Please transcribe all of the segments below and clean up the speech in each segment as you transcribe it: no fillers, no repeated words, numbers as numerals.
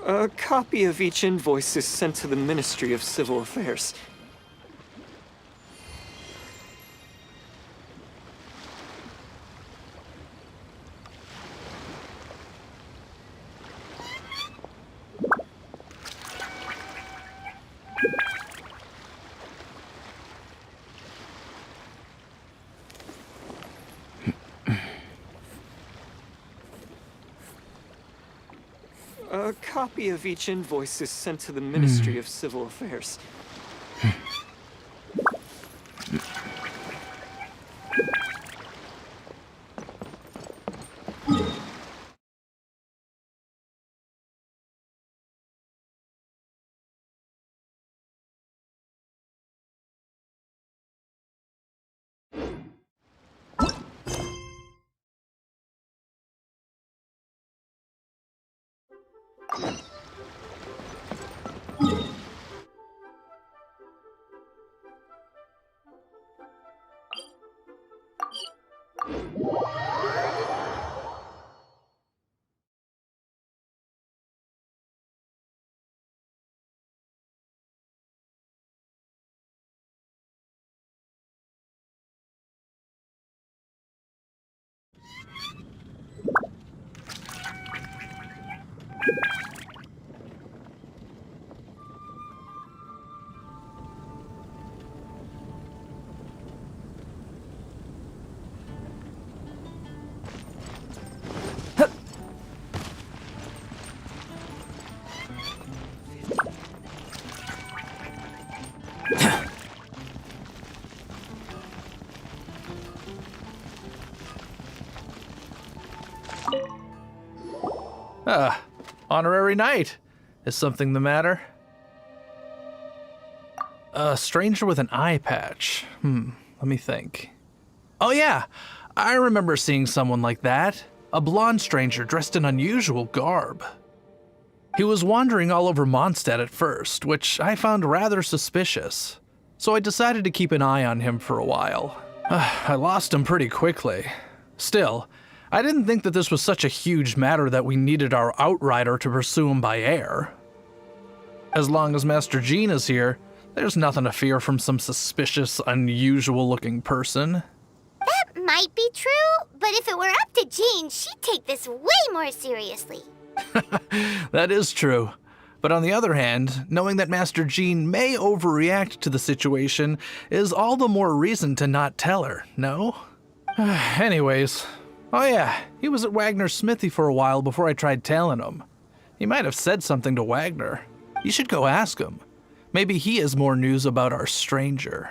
A copy of each invoice is sent to the Ministry of Civil Affairs. A copy of each invoice is sent to the Ministry of Civil Affairs. Honorary knight. Is something the matter? A stranger with an eye patch. Let me think. Oh yeah, I remember seeing someone like that. A blonde stranger dressed in unusual garb. He was wandering all over Mondstadt at first, which I found rather suspicious. So I decided to keep an eye on him for a while. I lost him pretty quickly. Still, I didn't think that this was such a huge matter that we needed our outrider to pursue him by air. As long as Master Jean is here, there's nothing to fear from some suspicious, unusual-looking person. That might be true, but if it were up to Jean, she'd take this way more seriously. That is true. But on the other hand, knowing that Master Jean may overreact to the situation is all the more reason to not tell her, no? Anyways, oh yeah, he was at Wagner's smithy for a while before I tried tailing him. He might have said something to Wagner. You should go ask him. Maybe he has more news about our stranger.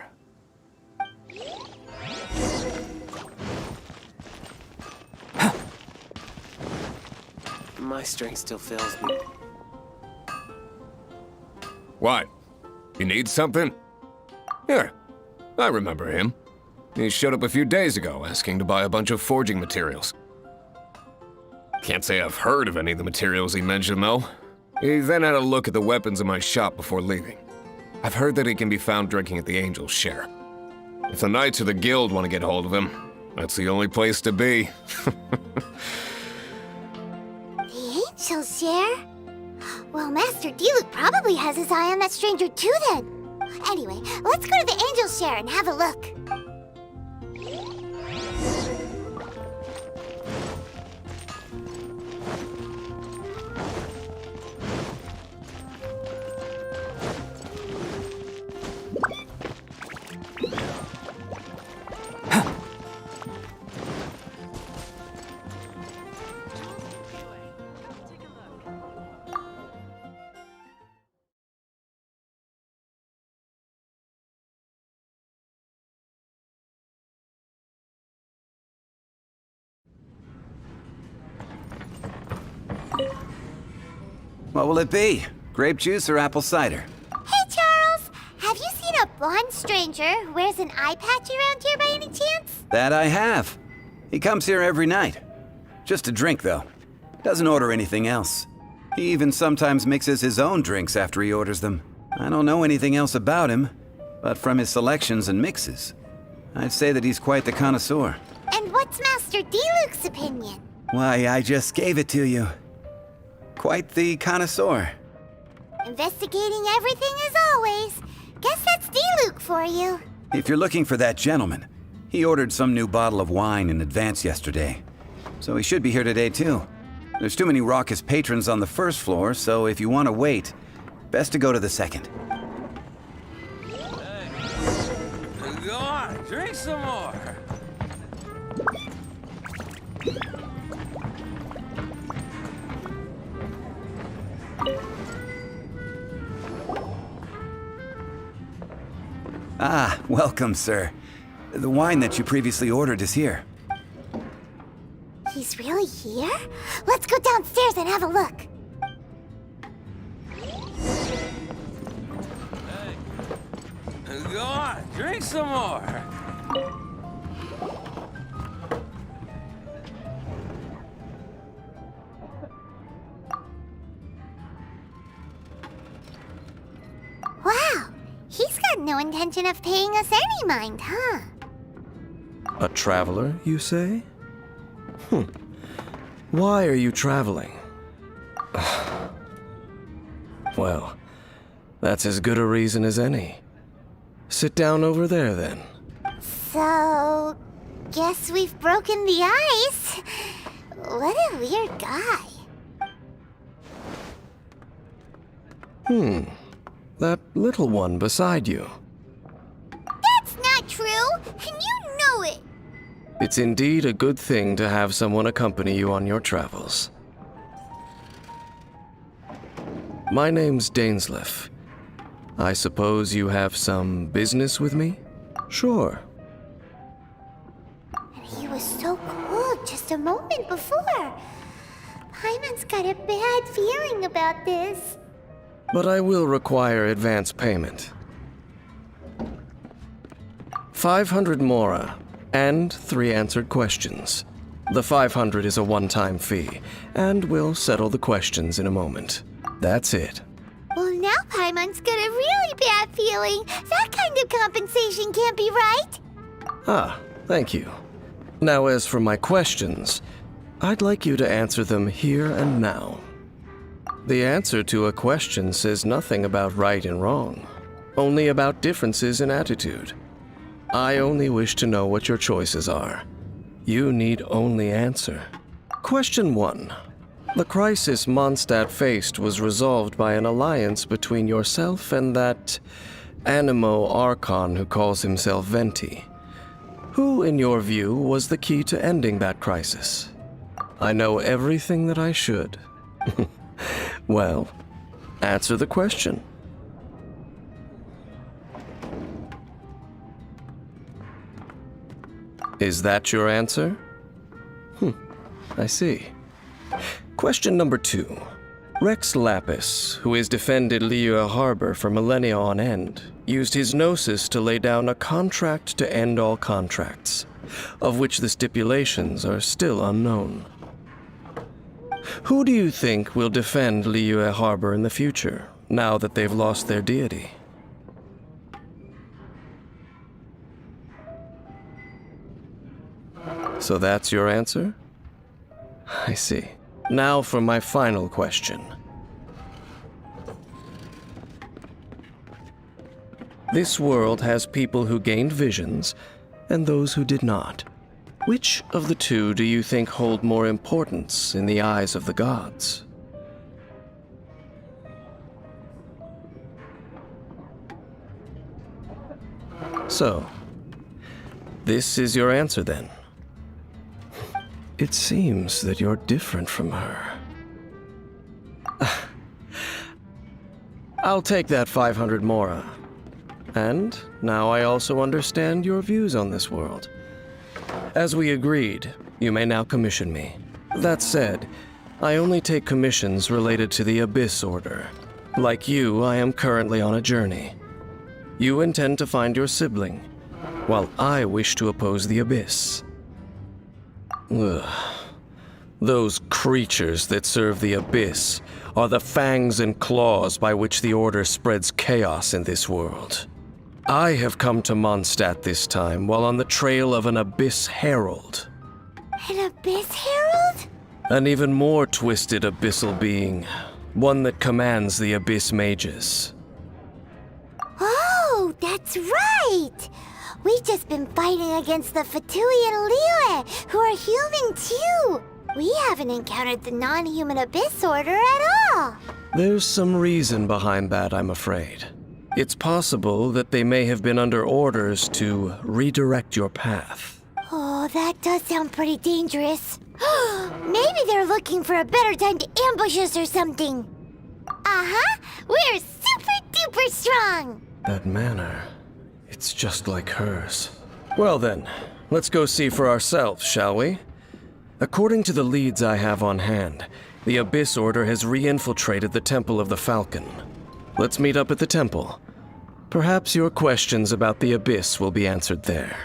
My strength still fails me. What? You need something? Here, I remember him. He showed up a few days ago asking to buy a bunch of forging materials. Can't say I've heard of any of the materials he mentioned, though. He then had a look at the weapons in my shop before leaving. I've heard that he can be found drinking at the Angel's Share. If the Knights or the Guild want to get hold of him, that's the only place to be. The Angel's Share? Well, Master Diluc probably has his eye on that stranger too then. Anyway, let's go to the Angel's Share and have a look. What will it be? Grape juice or apple cider? Hey, Charles! Have you seen a blonde stranger who wears an eye patch around here by any chance? That I have. He comes here every night. Just a drink, though. Doesn't order anything else. He even sometimes mixes his own drinks after he orders them. I don't know anything else about him, but from his selections and mixes, I'd say that he's quite the connoisseur. And what's Master Diluc's opinion? Why, I just gave it to you. Quite the connoisseur. Investigating everything as always. Guess that's D-Luke for you. If you're looking for that gentleman, he ordered some new bottle of wine in advance yesterday. So he should be here today too. There's too many raucous patrons on the first floor, so if you want to wait, best to go to the second. Go on, drink some more. Ah, welcome, sir. The wine that you previously ordered is here. He's really here? Let's go downstairs and have a look. Go on, drink some more. Wow, he's got no intention of paying us any mind, huh? A traveler, you say? Why are you traveling? Well, that's as good a reason as any. Sit down over there, then. So, guess we've broken the ice. What a weird guy. That little one beside you. That's not true, and you know it. It's indeed a good thing to have someone accompany you on your travels. My name's Dainsleif. I suppose you have some business with me? Sure. He was so cool just a moment before. Paimon's got a bad feeling about this. But I will require advance payment. 500 mora, and 3 answered questions. The 500 is a one-time fee, and we'll settle the questions in a moment. That's it. Well, now Paimon's got a really bad feeling. That kind of compensation can't be right. Ah, thank you. Now as for my questions, I'd like you to answer them here and now. The answer to a question says nothing about right and wrong, only about differences in attitude. I only wish to know what your choices are. You need only answer. Question 1. The crisis Mondstadt faced was resolved by an alliance between yourself and that Animo Archon who calls himself Venti. Who, in your view, was the key to ending that crisis? I know everything that I should. Well, answer the question. Is that your answer? I see. Question number 2. Rex Lapis, who has defended Liyue Harbor for millennia on end, used his gnosis to lay down a contract to end all contracts, of which the stipulations are still unknown. Who do you think will defend Liyue Harbor in the future, now that they've lost their deity? So that's your answer? I see. Now for my final question. This world has people who gained visions and those who did not. Which of the two do you think hold more importance in the eyes of the gods? So, this is your answer then. It seems that you're different from her. I'll take that 500 mora. And now I also understand your views on this world. As we agreed, you may now commission me. That said, I only take commissions related to the Abyss Order. Like you, I am currently on a journey. You intend to find your sibling, while I wish to oppose the Abyss. Ugh. Those creatures that serve the Abyss are the fangs and claws by which the Order spreads chaos in this world. I have come to Mondstadt this time while on the trail of an Abyss Herald. An Abyss Herald? An even more twisted abyssal being. One that commands the Abyss Mages. Oh, that's right! We've just been fighting against the Fatui and Liyue, who are human too! We haven't encountered the non-human Abyss Order at all! There's some reason behind that, I'm afraid. It's possible that they may have been under orders to redirect your path. Oh, that does sound pretty dangerous. Maybe they're looking for a better time to ambush us or something. Uh-huh! We're super duper strong! That manner, it's just like hers. Well then, let's go see for ourselves, shall we? According to the leads I have on hand, the Abyss Order has re-infiltrated the Temple of the Falcon. Let's meet up at the temple. Perhaps your questions about the Abyss will be answered there.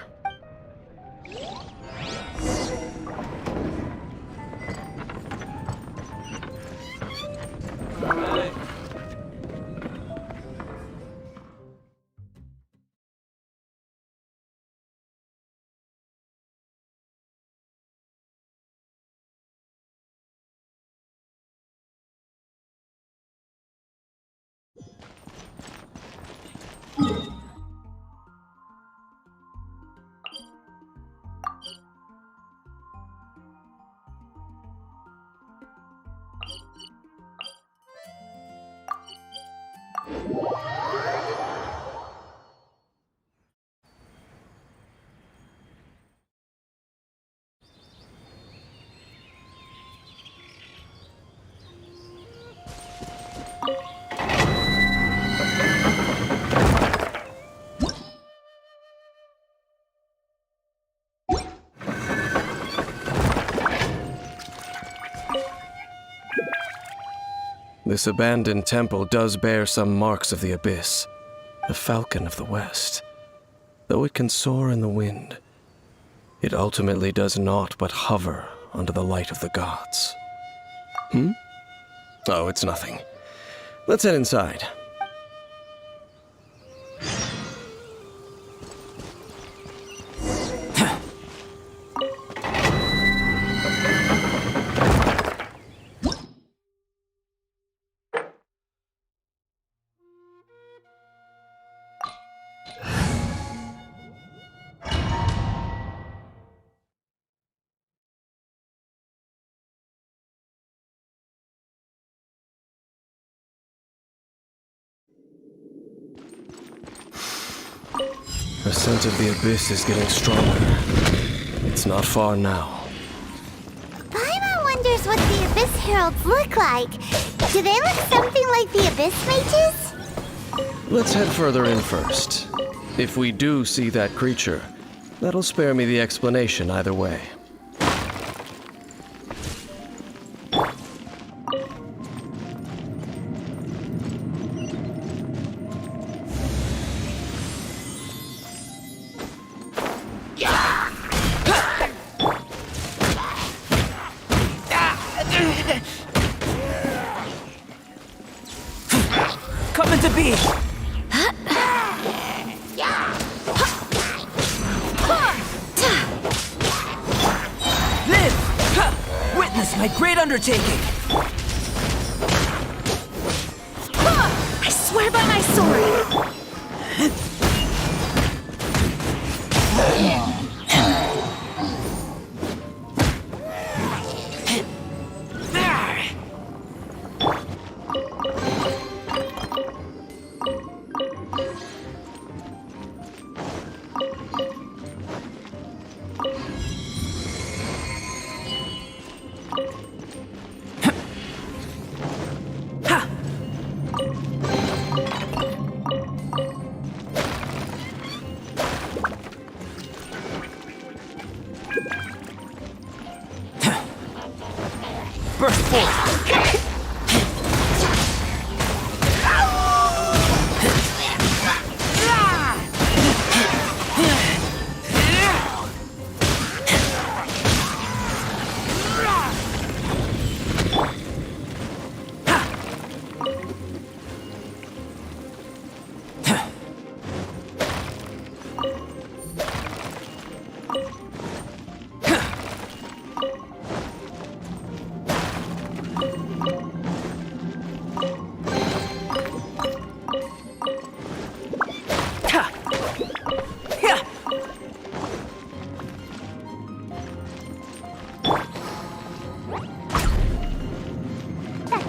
This abandoned temple does bear some marks of the Abyss, the Falcon of the West. Though it can soar in the wind, it ultimately does naught but hover under the light of the gods. Oh, it's nothing. Let's head inside. The scent of the Abyss is getting stronger. It's not far now. Paimon wonders what the Abyss Heralds look like. Do they look something like the Abyss Mages? Let's head further in first. If we do see that creature, that'll spare me the explanation either way. Coming to be! Live! Witness my great undertaking! I swear by my sword!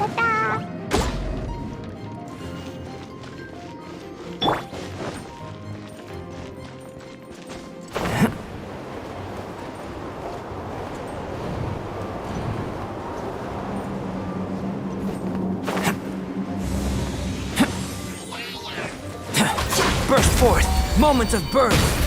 Ta-da! Burst forth! Moments of birth!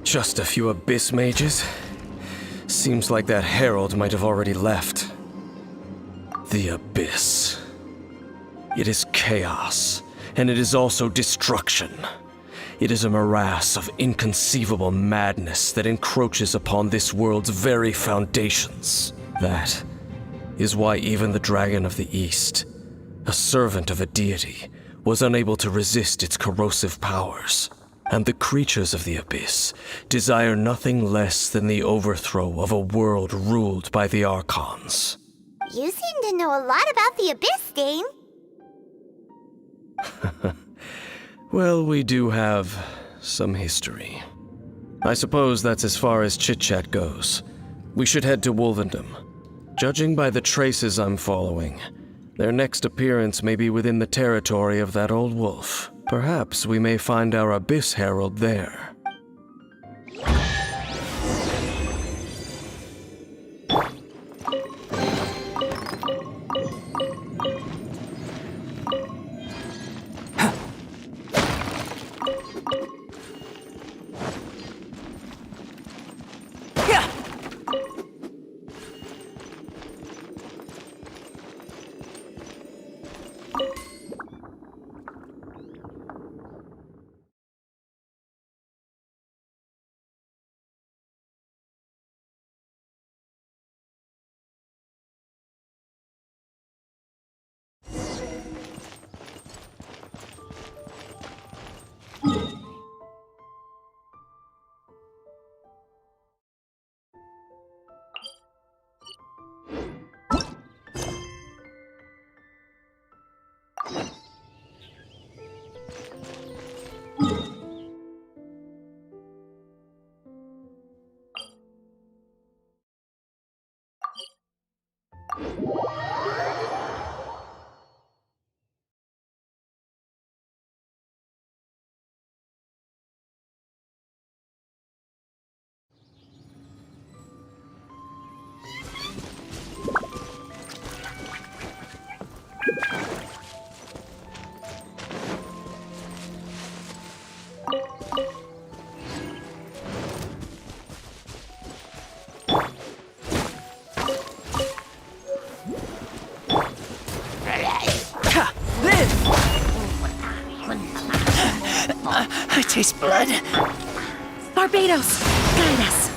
Just a few Abyss mages? Seems like that herald might have already left. The Abyss. It is chaos, and it is also destruction. It is a morass of inconceivable madness that encroaches upon this world's very foundations. That is why even the Dragon of the East, a servant of a deity, was unable to resist its corrosive powers. And the creatures of the Abyss desire nothing less than the overthrow of a world ruled by the Archons. You seem to know a lot about the Abyss, Dane. Well, we do have some history. I suppose that's as far as chit-chat goes. We should head to Wolvendom. Judging by the traces I'm following, their next appearance may be within the territory of that old wolf. Perhaps we may find our Abyss Herald there. I taste blood. Barbados, guide us.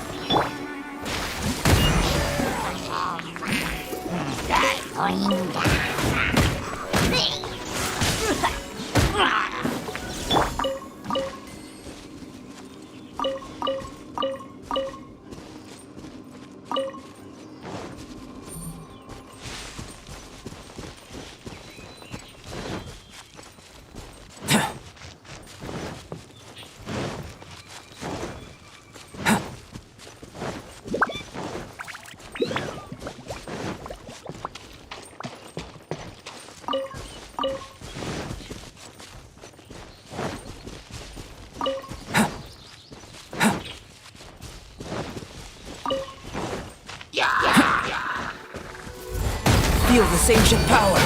Feel this ancient power.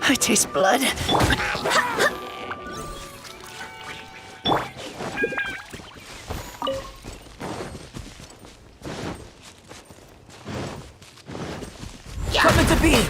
I taste blood. Come into being!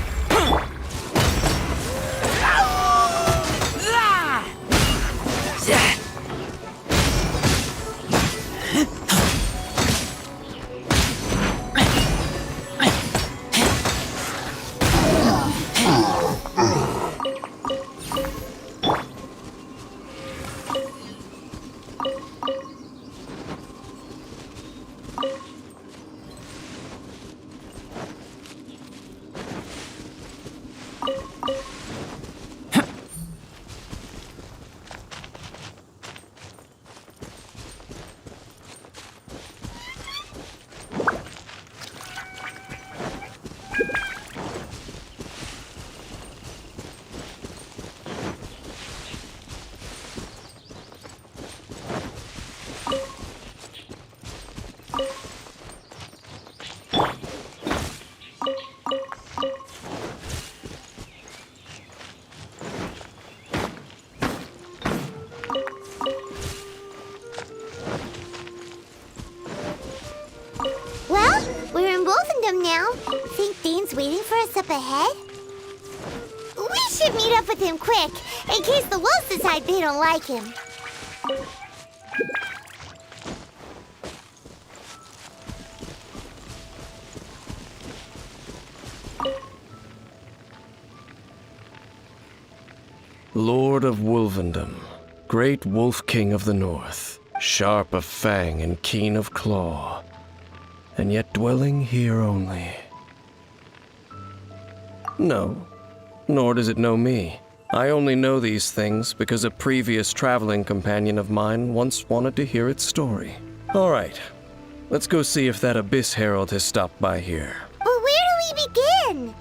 Well, we're in Wolfendom now. Think Dane's waiting for us up ahead? We should meet up with him quick, in case the wolves decide they don't like him. Lord of Wolvendom, great wolf king of the north, sharp of fang and keen of claw, and yet dwelling here only. No, nor does it know me. I only know these things because a previous traveling companion of mine once wanted to hear its story. All right, let's go see if that Abyss Herald has stopped by here. Well, where do we begin?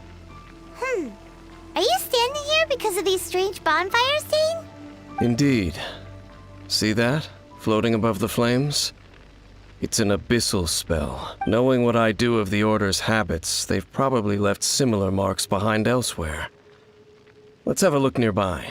Are you standing here because of these strange bonfires, Dane? Indeed. See that? Floating above the flames? It's an abyssal spell. Knowing what I do of the Order's habits, they've probably left similar marks behind elsewhere. Let's have a look nearby.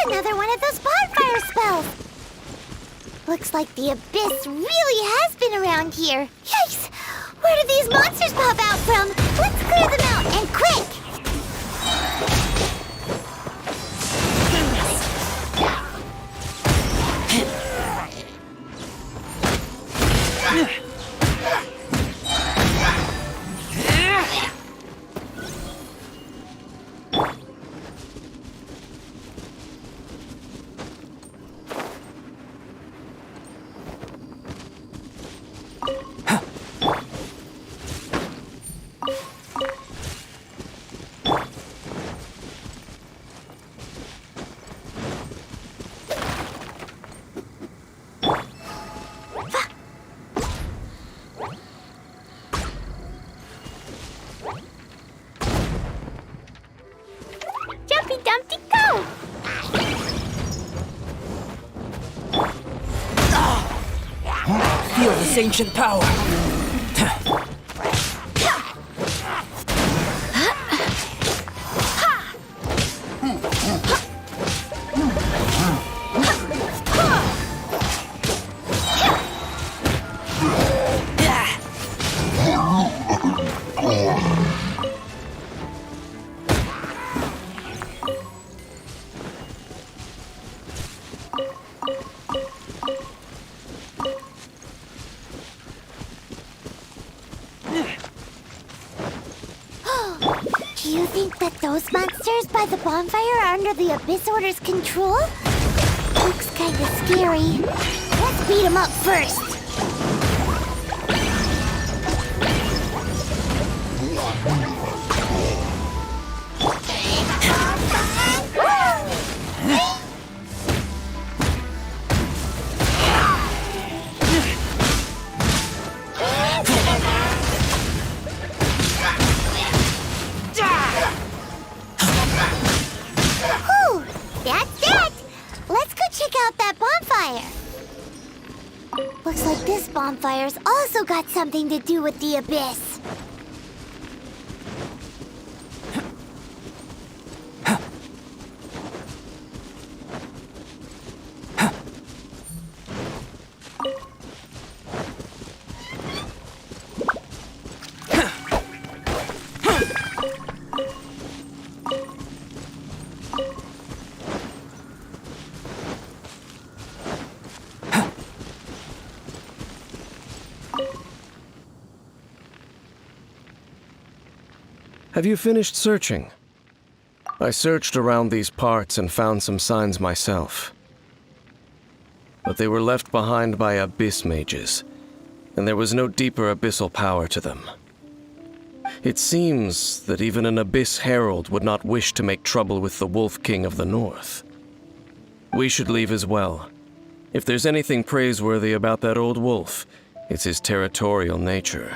Another one of those bonfire spells! Looks like the Abyss really has been around here. Yikes! Where did these monsters pop out from? Let's clear them out, and quick! Feel this ancient power. Do you think that those monsters by the bonfire are under the Abyss Order's control? Looks kinda scary. Let's beat them up first. That's it! Let's go check out that bonfire. Looks like this bonfire's also got something to do with the abyss. Have you finished searching? I searched around these parts and found some signs myself. But they were left behind by abyss mages, and there was no deeper abyssal power to them. It seems that even an abyss herald would not wish to make trouble with the Wolf King of the North. We should leave as well. If there's anything praiseworthy about that old wolf, it's his territorial nature.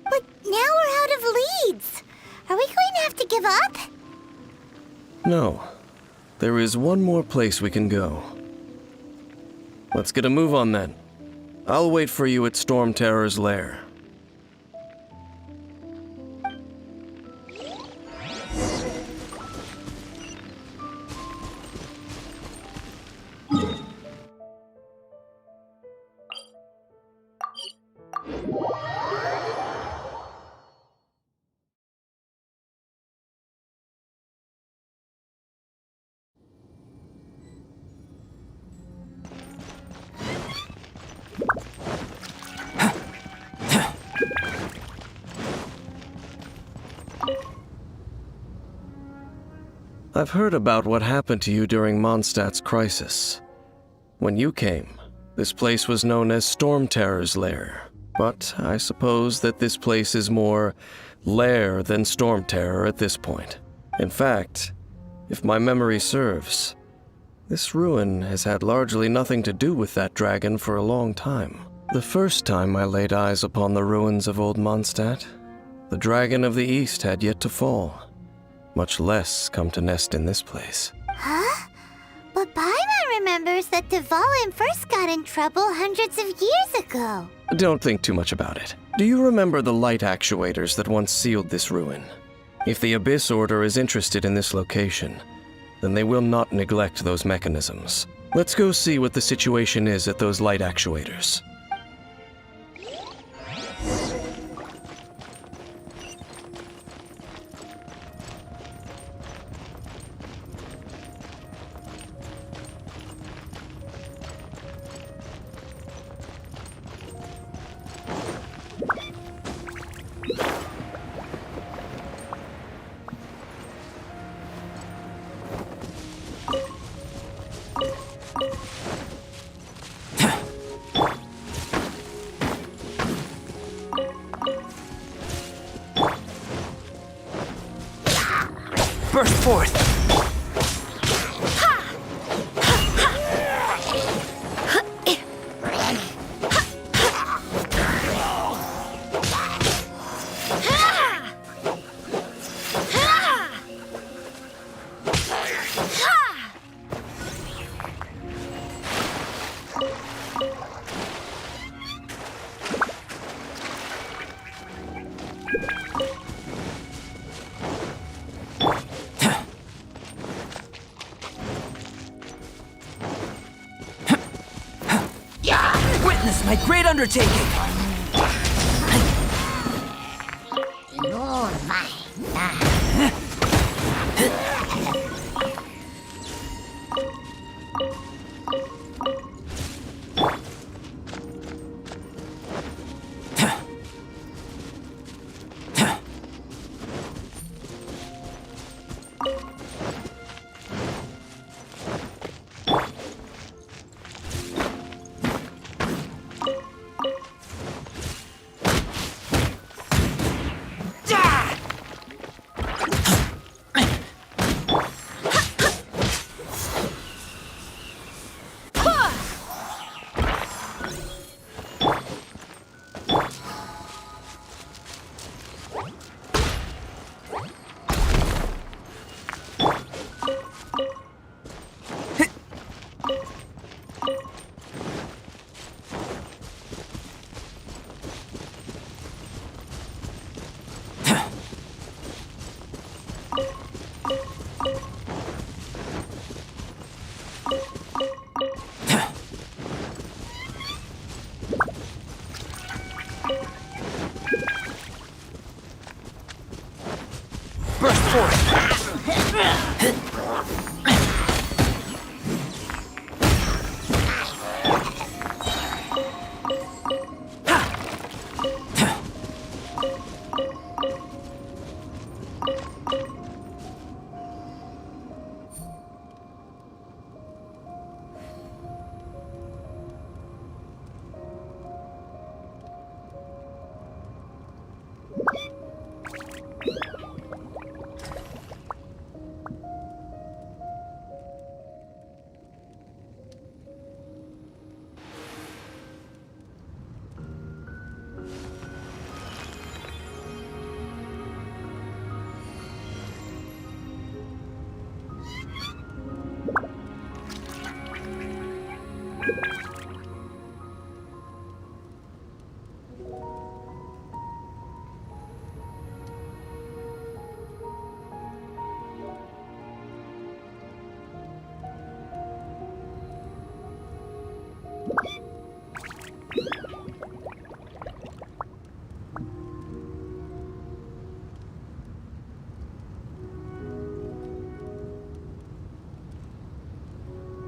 But now we're out of leads. Are we going to have to give up? No. There is one more place we can go. Let's get a move on then. I'll wait for you at Storm Terror's lair. I've heard about what happened to you during Mondstadt's crisis. When you came, this place was known as Storm Terror's lair. But I suppose that this place is more lair than Storm Terror at this point. In fact, if my memory serves, this ruin has had largely nothing to do with that dragon for a long time. The first time I laid eyes upon the ruins of Old Mondstadt, the Dragon of the East had yet to fall, much less come to nest in this place. Huh? But Paimon remembers that Dvalin first got in trouble hundreds of years ago. Don't think too much about it. Do you remember the light actuators that once sealed this ruin? If the Abyss Order is interested in this location, then they will not neglect those mechanisms. Let's go see what the situation is at those light actuators. Burst forth! Witness my great undertaking! You're mine.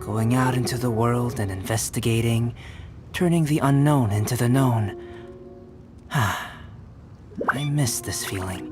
Going out into the world and investigating, turning the unknown into the known. I miss this feeling.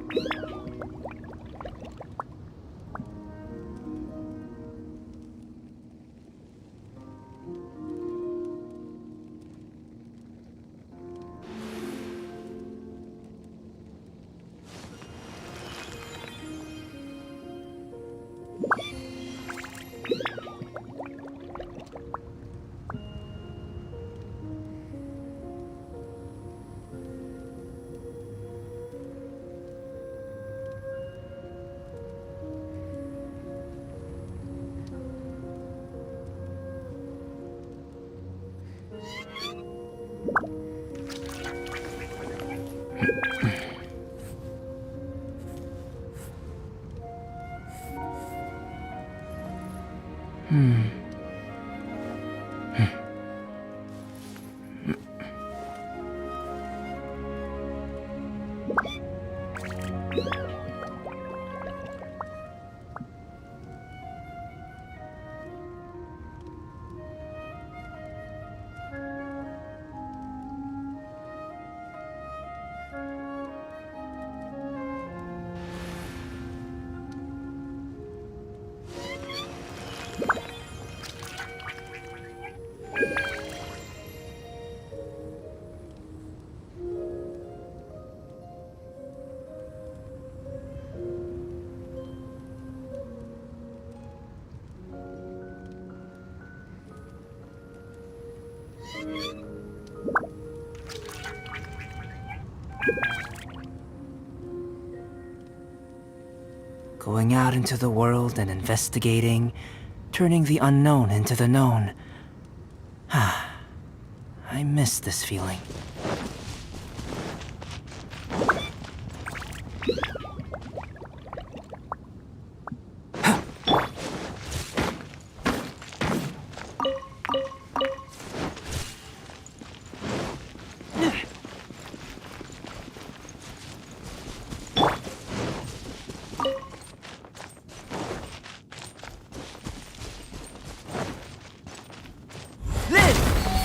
Going out into the world and investigating, turning the unknown into the known. I miss this feeling.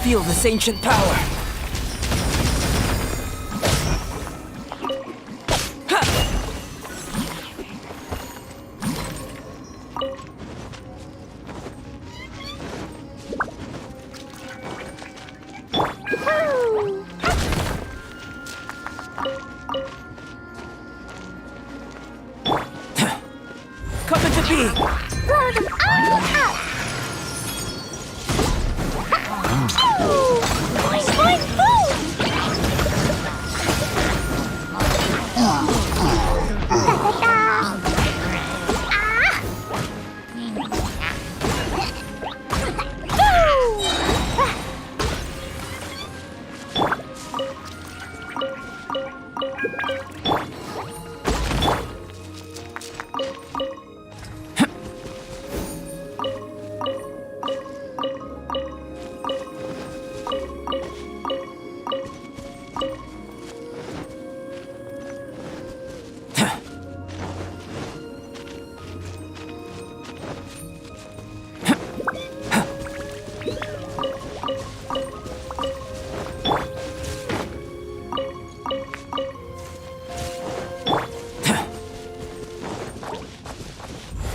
Feel this ancient power. Coming to be. Blow them all out. Boing, boing, boom!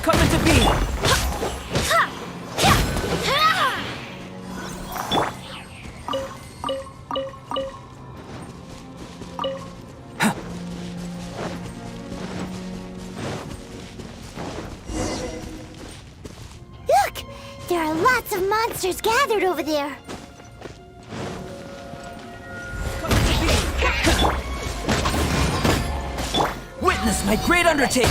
Coming to be. Look! There are lots of monsters gathered over there. Witness my great undertaking.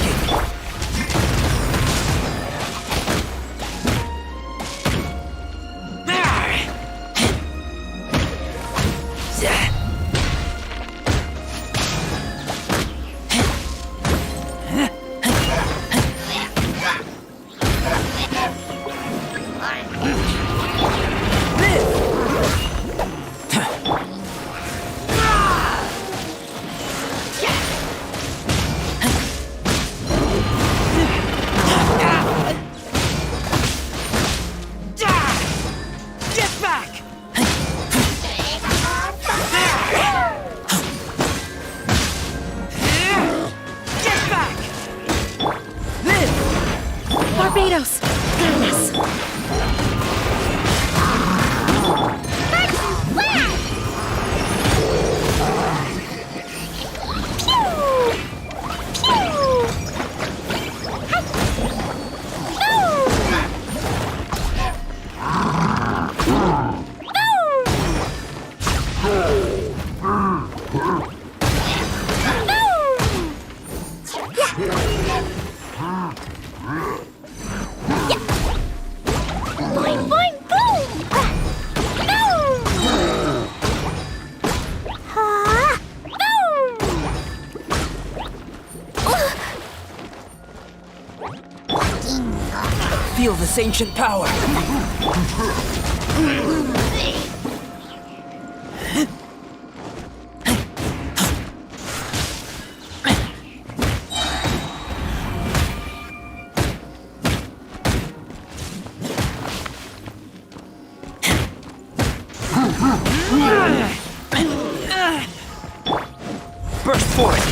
this ancient power. Burst forth!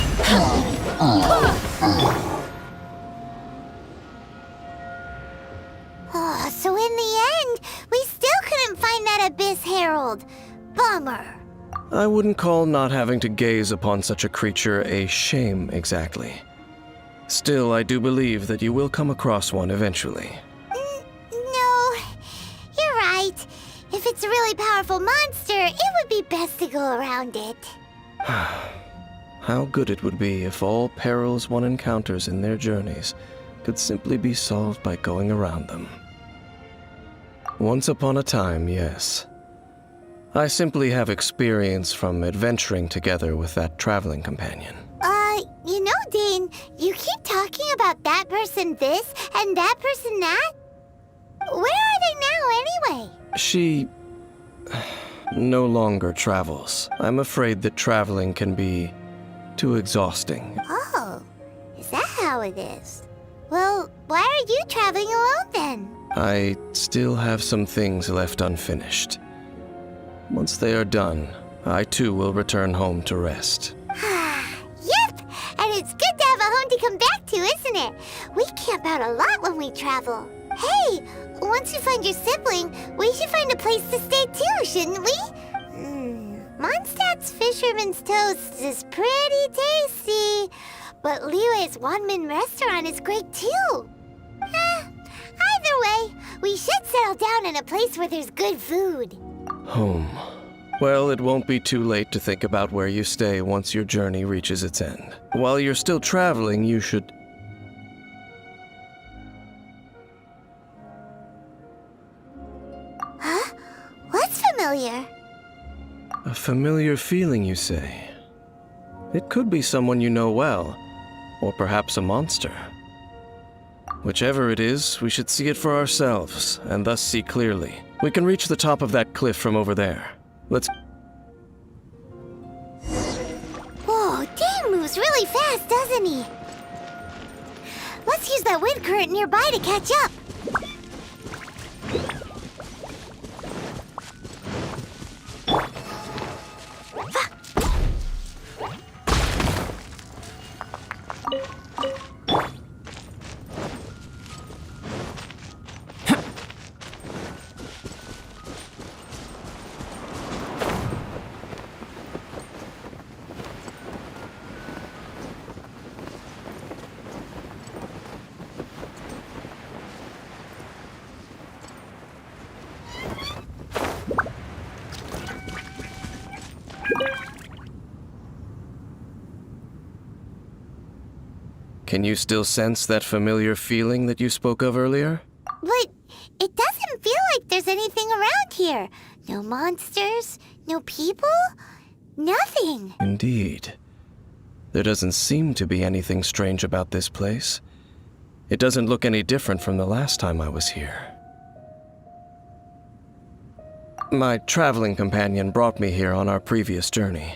Oh, so in the end, we still couldn't find that Abyss Herald. Bummer. I wouldn't call not having to gaze upon such a creature a shame exactly. Still, I do believe that you will come across one eventually. No, you're right. If it's a really powerful monster, it would be best to go around it. How good it would be if all perils one encounters in their journeys could simply be solved by going around them. Once upon a time, yes. I simply have experience from adventuring together with that traveling companion. You know, Dane, you keep talking about that person this and that person that. Where are they now, anyway? She no longer travels. I'm afraid that traveling can be too exhausting. Oh, is that how it is? Well, why are you traveling alone then? I still have some things left unfinished. Once they are done, I too will return home to rest. Yep, and it's good to have a home to come back to, isn't it? We camp out a lot when we travel. Hey, once you find your sibling, we should find a place to stay too, shouldn't we? Mondstadt's Fisherman's Toast is pretty tasty, but Liyue's Wanmin restaurant is great too. Either way, we should settle down in a place where there's good food. Home. Well, it won't be too late to think about where you stay once your journey reaches its end. While you're still traveling, you should... Huh? What's familiar? A familiar feeling, you say? It could be someone you know well, or perhaps a monster. Whichever it is, we should see it for ourselves, and thus see clearly. We can reach the top of that cliff from over there. Let's... Whoa, Dane moves really fast, doesn't he? Let's use that wind current nearby to catch up. Can you still sense that familiar feeling that you spoke of earlier? But it doesn't feel like there's anything around here. No monsters, no people, nothing. Indeed. There doesn't seem to be anything strange about this place. It doesn't look any different from the last time I was here. My traveling companion brought me here on our previous journey.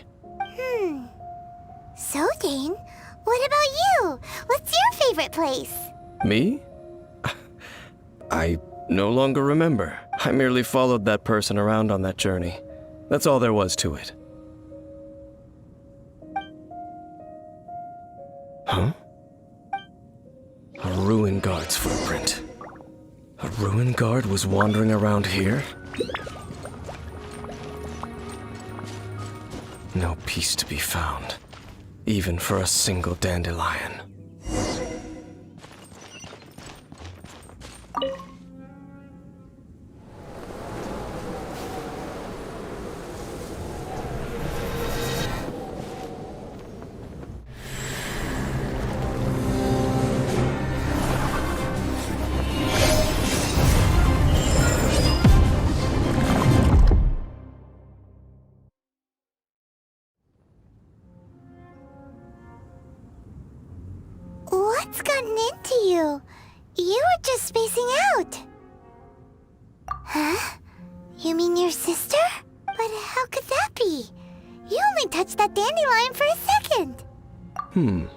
So, Dane, what about you? What's your favorite place? Me? I no longer remember. I merely followed that person around on that journey. That's all there was to it. Huh? A ruin guard's footprint. A ruin guard was wandering around here? No peace to be found, even for a single dandelion. What's gotten into you? You were just spacing out. Huh? You mean your sister? But how could that be? You only touched that dandelion for a second.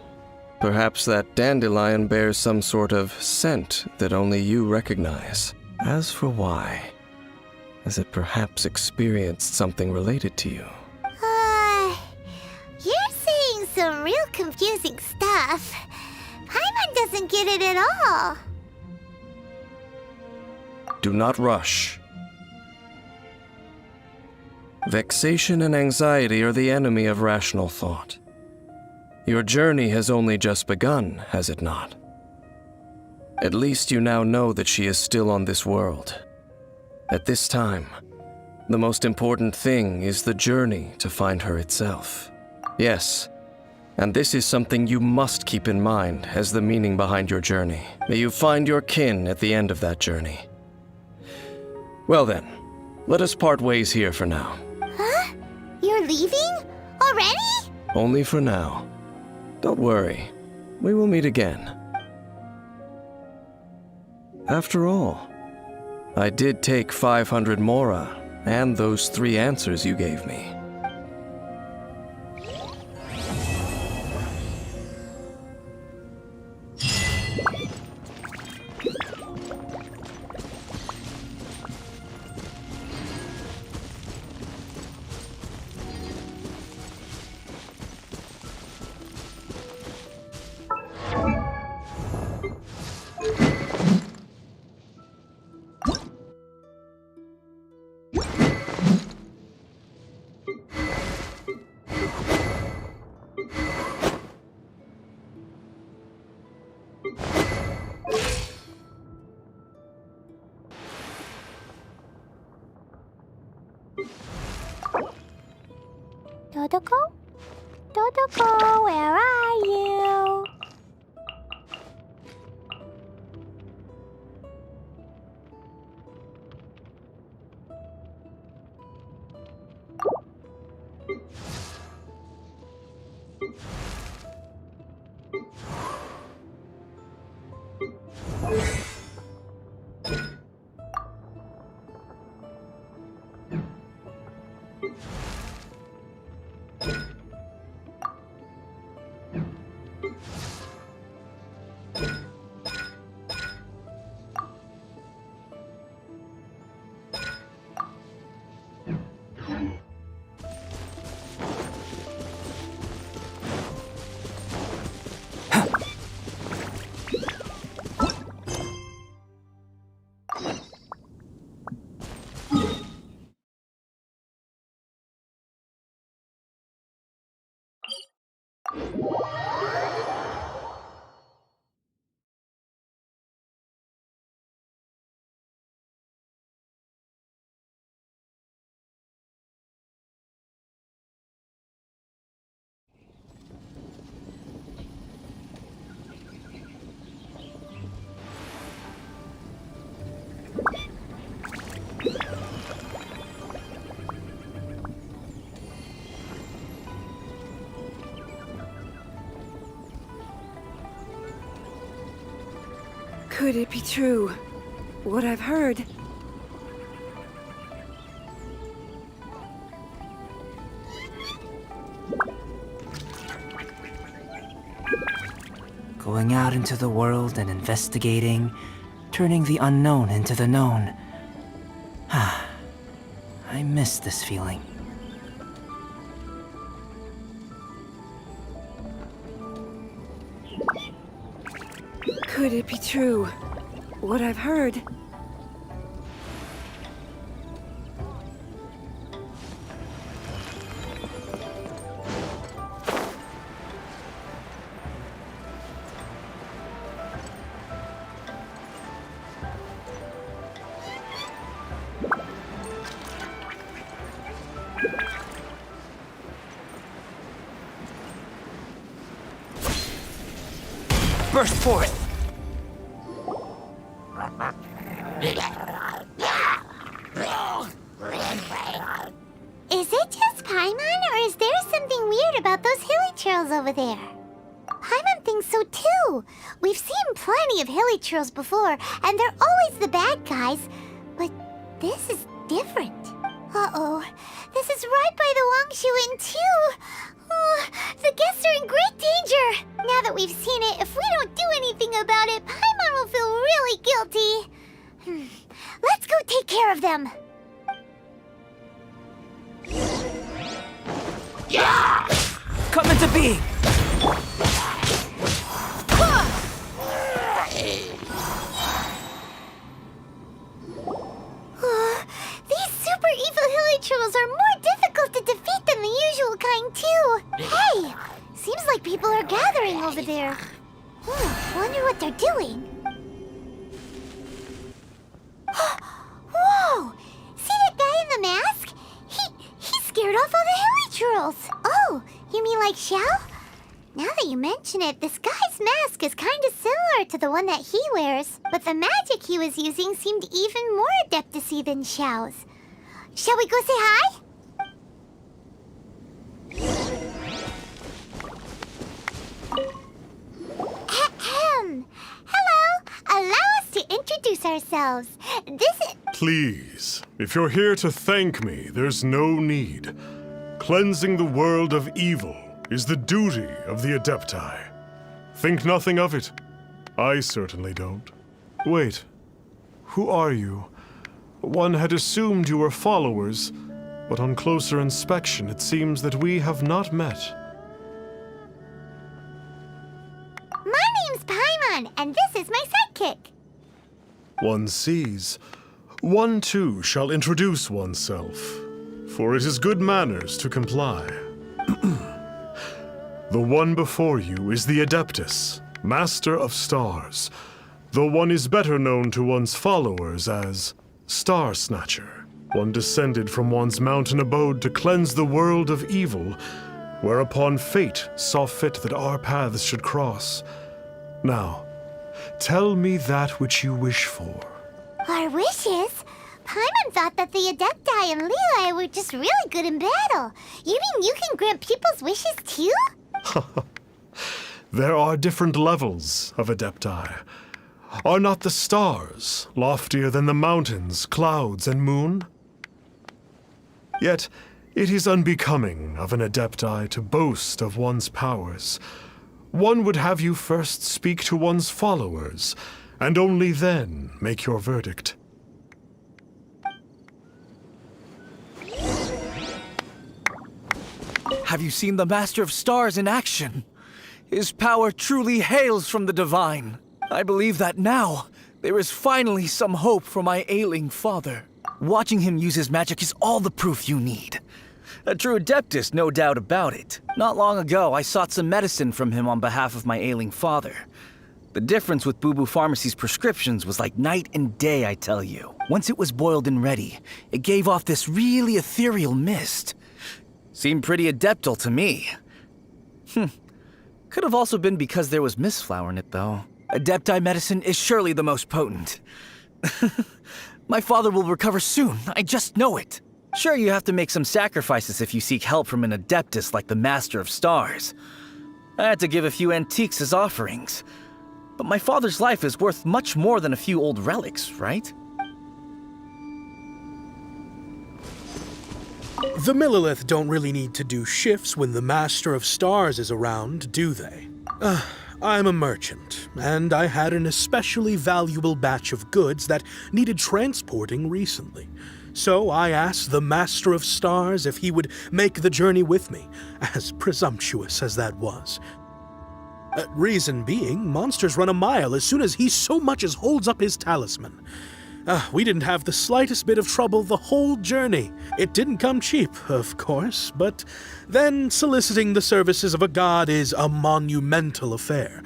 Perhaps that dandelion bears some sort of scent that only you recognize. As for why, has it perhaps experienced something related to you? You're saying some real confusing stuff. Paimon doesn't get it at all. Do not rush. Vexation and anxiety are the enemy of rational thought. Your journey has only just begun, has it not? At least you now know that she is still on this world. At this time, the most important thing is the journey to find her itself. Yes, and this is something you must keep in mind as the meaning behind your journey. May you find your kin at the end of that journey. Well then, let us part ways here for now. Huh? You're leaving? Already? Only for now. Don't worry, we will meet again. After all, I did take 500 mora and those 3 answers you gave me. Dodoko? Dodoko, where are you? Could it be true? What I've heard? Going out into the world and investigating, turning the unknown into the known. I miss this feeling. Could it be true? What I've heard? Burst forth! Is it just Paimon, or is there something weird about those hilly trails over there? Paimon thinks so too. We've seen plenty of hilly trails before, and they're always the bad guys. But This is different. Uh-oh. This is right by the Wangshu Inn, too. Oh, the guests are in great danger. Now that we've seen it, if we don't do anything about it, Paimon will feel really guilty. Let's go take care of them. Come into being! These super evil hilichurls are more difficult to defeat than the usual kind, too. Hey! Seems like people are gathering over there. Wonder what they're doing. Whoa! See that guy in the mask? He scared off all the hilichurls. Oh, you mean like Xiao? Now that you mention it, this guy's mask is kind of similar to the one that he wears, but the magic he was using seemed even more adeptacy than Xiao's. Shall we go say hi? Ahem. Hello. Allow us to introduce ourselves. This is... Please, if you're here to thank me, there's no need. Cleansing the world of evil is the duty of the Adepti. Think nothing of it. I certainly don't. Wait, who are you? One had assumed you were followers, but on closer inspection it seems that we have not met. My name's Paimon, and this is my sidekick. One sees. One too shall introduce oneself, for it is good manners to comply. The one before you is the Adeptus, Master of Stars, though one is better known to one's followers as Star Snatcher. One descended from one's mountain abode to cleanse the world of evil, whereupon fate saw fit that our paths should cross. Now, tell me that which you wish for. Our wishes? Paimon thought that the Adepti and Levi were just really good in battle. You mean you can grant people's wishes too? There are different levels of Adepti. Are not the stars loftier than the mountains, clouds, and moon? Yet, it is unbecoming of an Adepti to boast of one's powers. One would have you first speak to one's followers, and only then make your verdict. Have you seen the Master of Stars in action? His power truly hails from the divine. I believe that now, there is finally some hope for my ailing father. Watching him use his magic is all the proof you need. A true Adeptus, no doubt about it. Not long ago, I sought some medicine from him on behalf of my ailing father. The difference with Boo Boo Pharmacy's prescriptions was like night and day, I tell you. Once it was boiled and ready, it gave off this really ethereal mist. Seemed pretty adeptal to me. Could have also been because there was mistflower in it, though. Adepti medicine is surely the most potent. My father will recover soon, I just know it. Sure, you have to make some sacrifices if you seek help from an Adeptus like the Master of Stars. I had to give a few antiques as offerings. But my father's life is worth much more than a few old relics, right? The Millilith don't really need to do shifts when the Master of Stars is around, do they? I'm a merchant, and I had an especially valuable batch of goods that needed transporting recently. So I asked the Master of Stars if he would make the journey with me, as presumptuous as that was. Reason being, monsters run a mile as soon as he so much as holds up his talisman. We didn't have the slightest bit of trouble the whole journey. It didn't come cheap, of course, but then soliciting the services of a god is a monumental affair.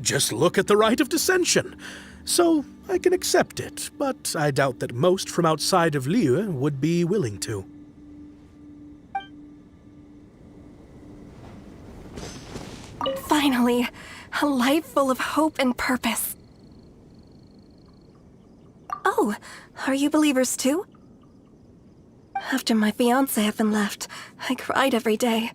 Just look at the Rite of Dissension. So I can accept it, but I doubt that most from outside of Liyue would be willing to. Finally, a life full of hope and purpose. Oh, are you believers too? After my fiancé had been left, I cried every day.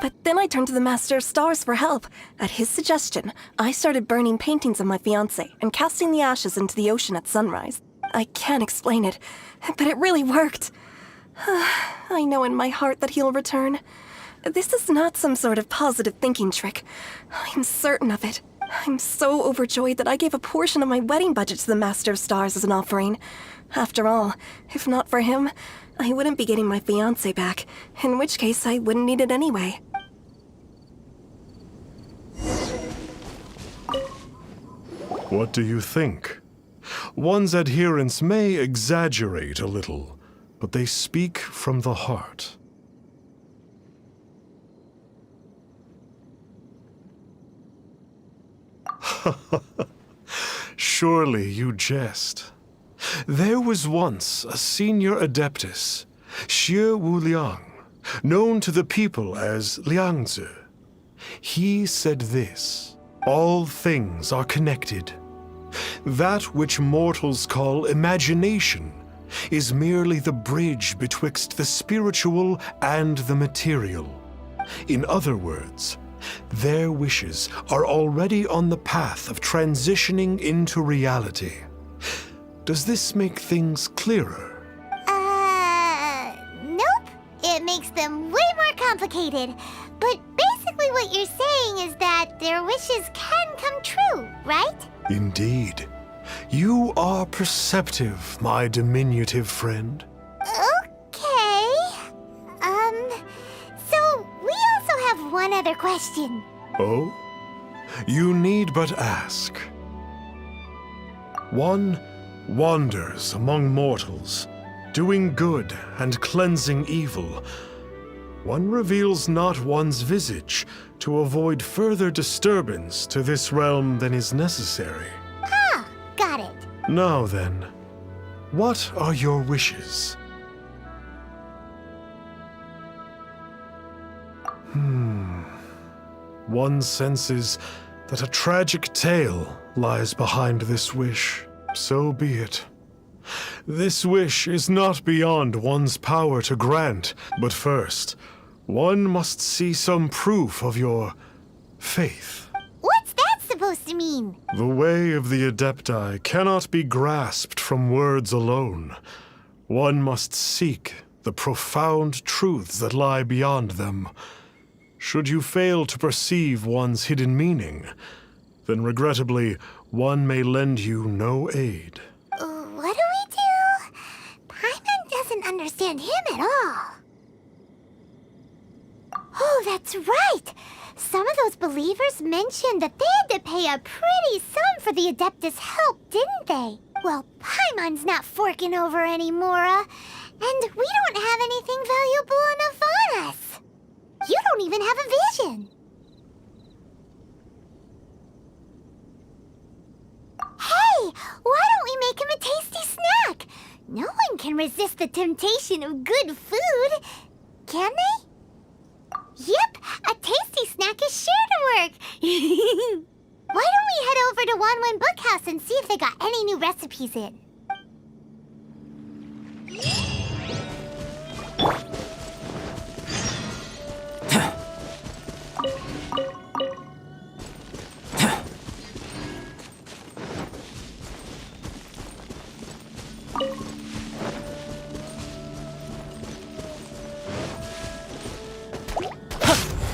But then I turned to the Master of Stars for help. At his suggestion, I started burning paintings of my fiancé and casting the ashes into the ocean at sunrise. I can't explain it, but it really worked. I know in my heart that he'll return. This is not some sort of positive thinking trick. I'm certain of it. I'm so overjoyed that I gave a portion of my wedding budget to the Master of Stars as an offering. After all, if not for him, I wouldn't be getting my fiancé back, in which case I wouldn't need it anyway. What do you think? One's adherents may exaggerate a little, but they speak from the heart. Surely you jest. There was once a senior adeptus, Xie Wuliang, known to the people as Liangzi. He said this: all things are connected. That which mortals call imagination is merely the bridge betwixt the spiritual and the material. In other words, their wishes are already on the path of transitioning into reality. Does this make things clearer? Nope. It makes them way more complicated. But basically what you're saying is that their wishes can come true, right? Indeed. You are perceptive, my diminutive friend. Okay. So we also have one other question. Oh? You need but ask. One wanders among mortals, doing good and cleansing evil. One reveals not one's visage to avoid further disturbance to this realm than is necessary. Ah, got it. Now then, what are your wishes? One senses that a tragic tale lies behind this wish. So be it. This wish is not beyond one's power to grant, but first, one must see some proof of your faith. What's that supposed to mean? The way of the Adepti cannot be grasped from words alone. One must seek the profound truths that lie beyond them. Should you fail to perceive one's hidden meaning, then regrettably, one may lend you no aid. What do we do? Paimon doesn't understand him at all. Oh, that's right! Some of those believers mentioned that they had to pay a pretty sum for the Adeptus' help, didn't they? Well, Paimon's not forking over anymore, and we don't have anything valuable enough on us. You don't even have a vision. Hey, why don't we make him a tasty snack? No one can resist the temptation of good food, can they? Yep, a tasty snack is sure to work. Why don't we head over to Wanwen Bookhouse and see if they got any new recipes in?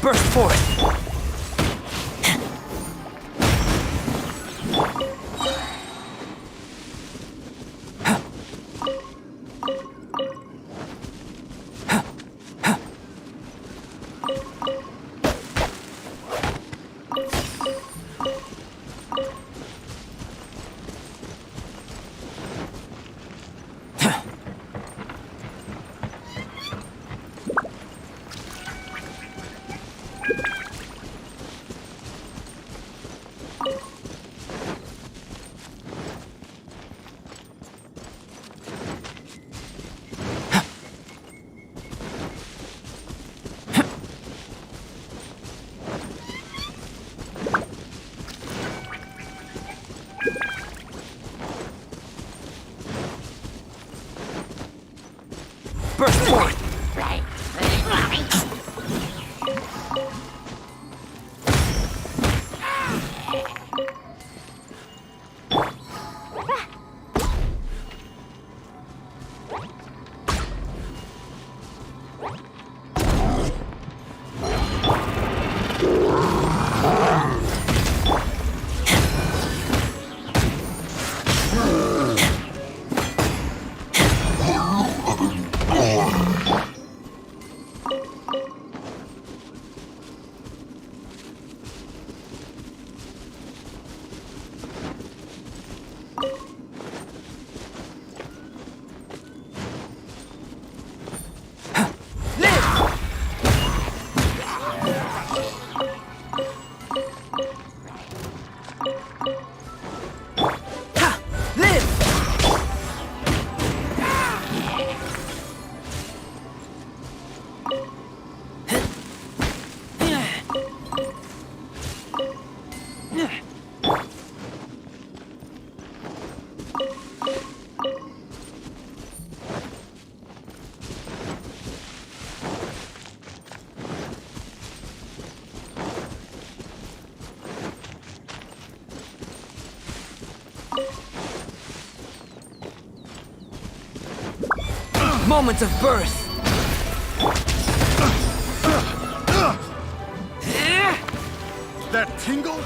Burst forth! Burst forth! Moment of birth. That tingle?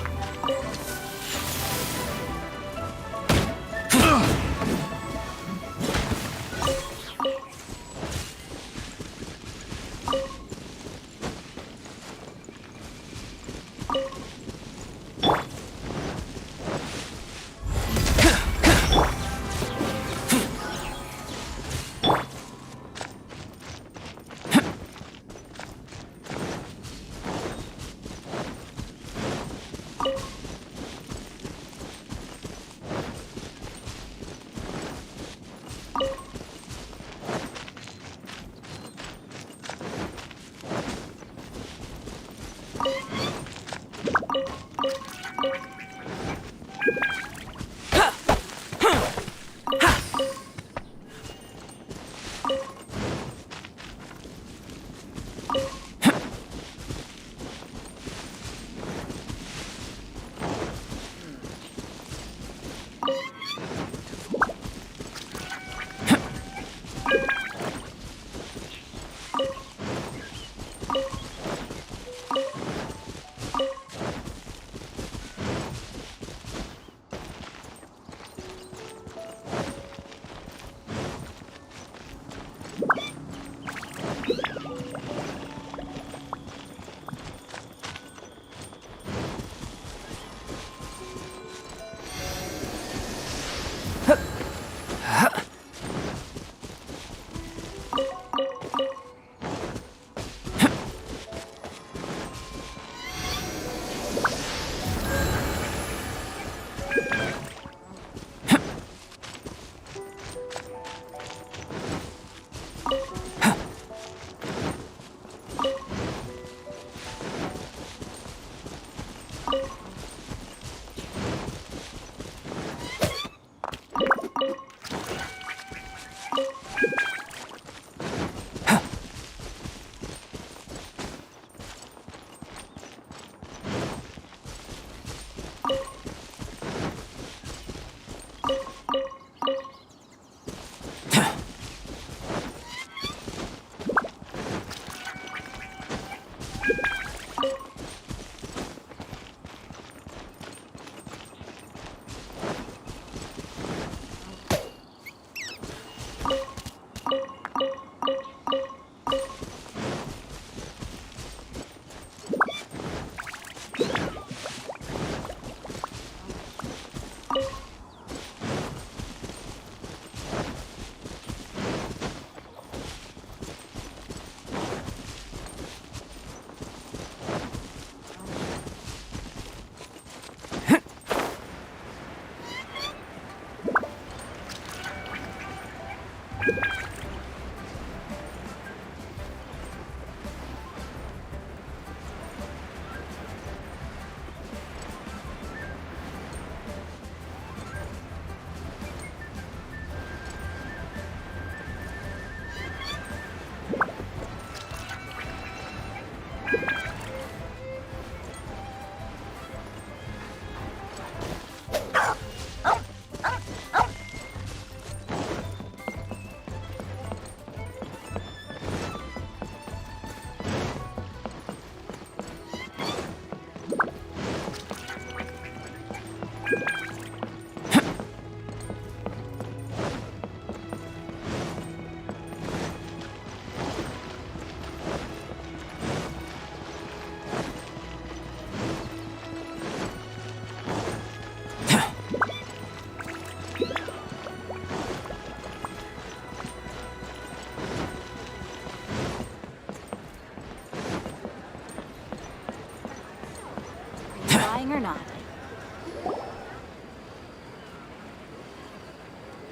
or not.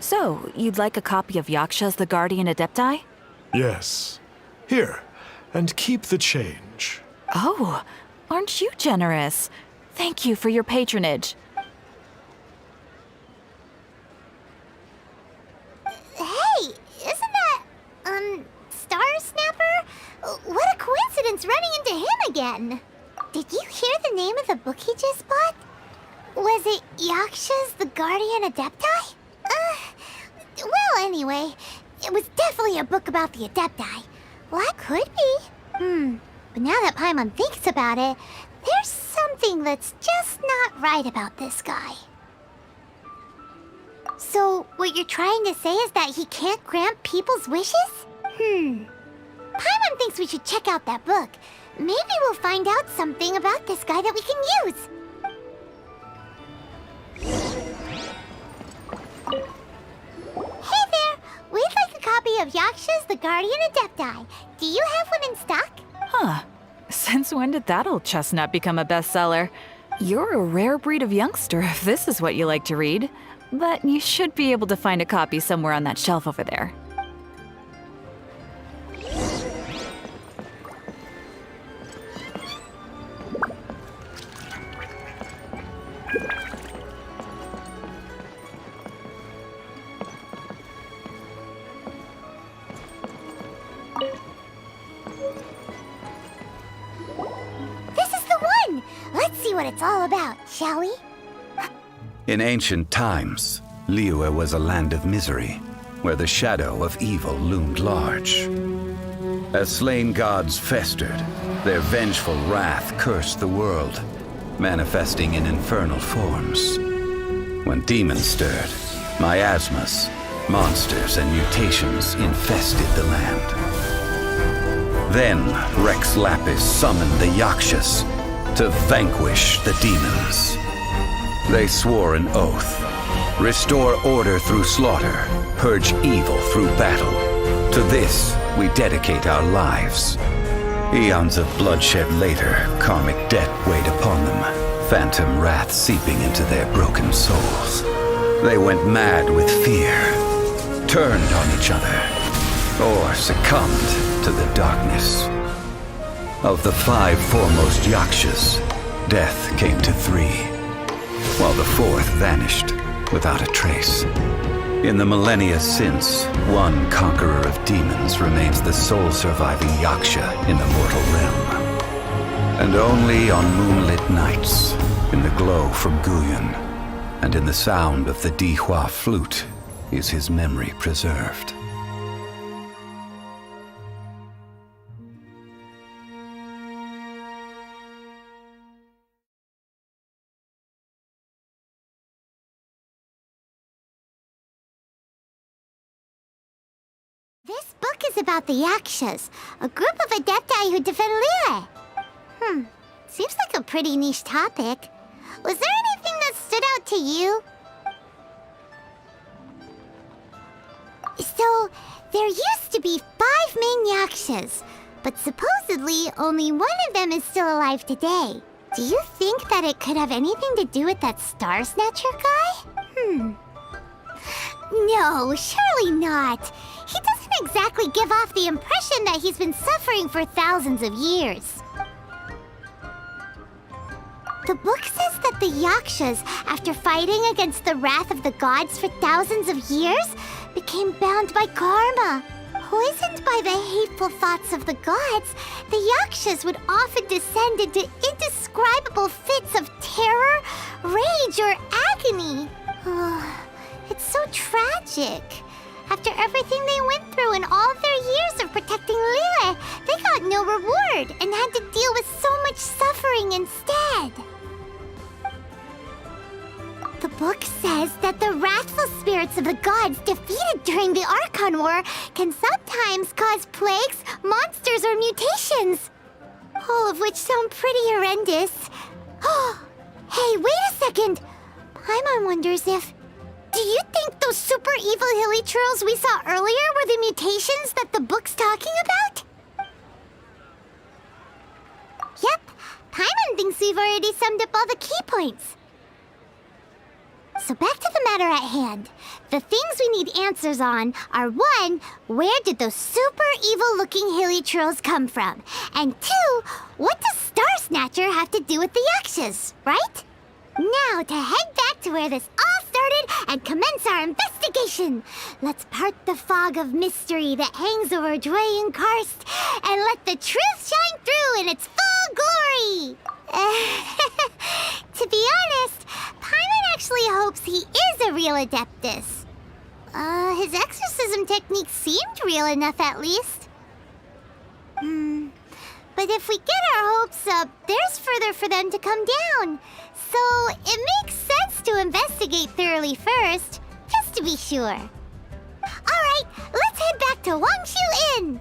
So, you'd like a copy of Yaksha's The Guardian Adepti? Yes. Here, and keep the change. Oh, aren't you generous? Thank you for your patronage. Hey, isn't that, Star Snapper? What a coincidence running into him again. Did you hear the name of the book he just bought? Was it Yaksha's The Guardian Adepti? Well, anyway, it was definitely a book about the Adepti. Well, that could be. But now that Paimon thinks about it, there's something that's just not right about this guy. So, what you're trying to say is that he can't grant people's wishes? Paimon thinks we should check out that book. Maybe we'll find out something about this guy that we can use. Hey there! We'd like a copy of Yaksha's The Guardian Adepti. Do you have one in stock? Huh. Since when did that old chestnut become a bestseller? You're a rare breed of youngster if this is what you like to read. But you should be able to find a copy somewhere on that shelf over there. This is the one! Let's see what it's all about, shall we? In ancient times, Liyue was a land of misery, where the shadow of evil loomed large. As slain gods festered, their vengeful wrath cursed the world, manifesting in infernal forms. When demons stirred, miasmas, monsters, and mutations infested the land. Then Rex Lapis summoned the Yakshas to vanquish the demons. They swore an oath: restore order through slaughter, purge evil through battle. To this, we dedicate our lives. Eons of bloodshed later, karmic debt weighed upon them, phantom wrath seeping into their broken souls. They went mad with fear, turned on each other, or succumbed to the darkness. Of the 5 foremost Yakshas, death came to 3. While the 4th vanished without a trace. In the millennia since, one conqueror of demons remains the sole surviving Yaksha in the mortal realm. And only on moonlit nights, in the glow from Guyon, and in the sound of the Dihua flute, is his memory preserved. This book is about the Yakshas, a group of Adepti who defend Liyue. Seems like a pretty niche topic. Was there anything that stood out to you? So, there used to be 5 main Yakshas, but supposedly only one of them is still alive today. Do you think that it could have anything to do with that Star Snatcher guy? No, surely not. He doesn't exactly give off the impression that he's been suffering for thousands of years. The book says that the Yakshas, after fighting against the wrath of the gods for thousands of years, became bound by karma. Poisoned by the hateful thoughts of the gods, the Yakshas would often descend into indescribable fits of terror, rage, or agony. It's so tragic. After everything they went through in all of their years of protecting Liyue, they got no reward and had to deal with so much suffering instead. The book says that the wrathful spirits of the gods defeated during the Archon War can sometimes cause plagues, monsters, or mutations. All of which sound pretty horrendous. Hey, wait a second! Paimon wonders if... Do you think those super evil hilly churls we saw earlier were the mutations that the book's talking about? Yep, Paimon thinks we've already summed up all the key points. So back to the matter at hand. The things we need answers on are 1, where did those super evil-looking hilly trolls come from? And 2, what does Star Snatcher have to do with the Yakshas, right? Now to head back to where this all started and commence our investigation. Let's part the fog of mystery that hangs over Dwayne Karst and let the truth shine through in its full glory. To be honest, Paimon actually hopes he is a real Adeptus. His exorcism technique seemed real enough at least. But if we get our hopes up, there's further for them to come down. So it makes sense to investigate thoroughly first, just to be sure. Alright, let's head back to Wangshu Inn!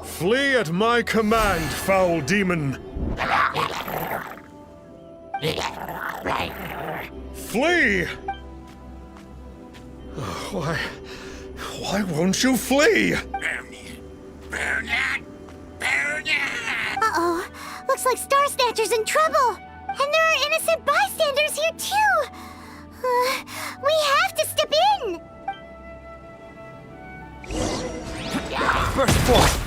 Flee at my command, foul demon! Flee! Why won't you flee? Uh-oh, looks like Star Snatcher's in trouble! And there are innocent bystanders here too! We have to step in! Burst forth!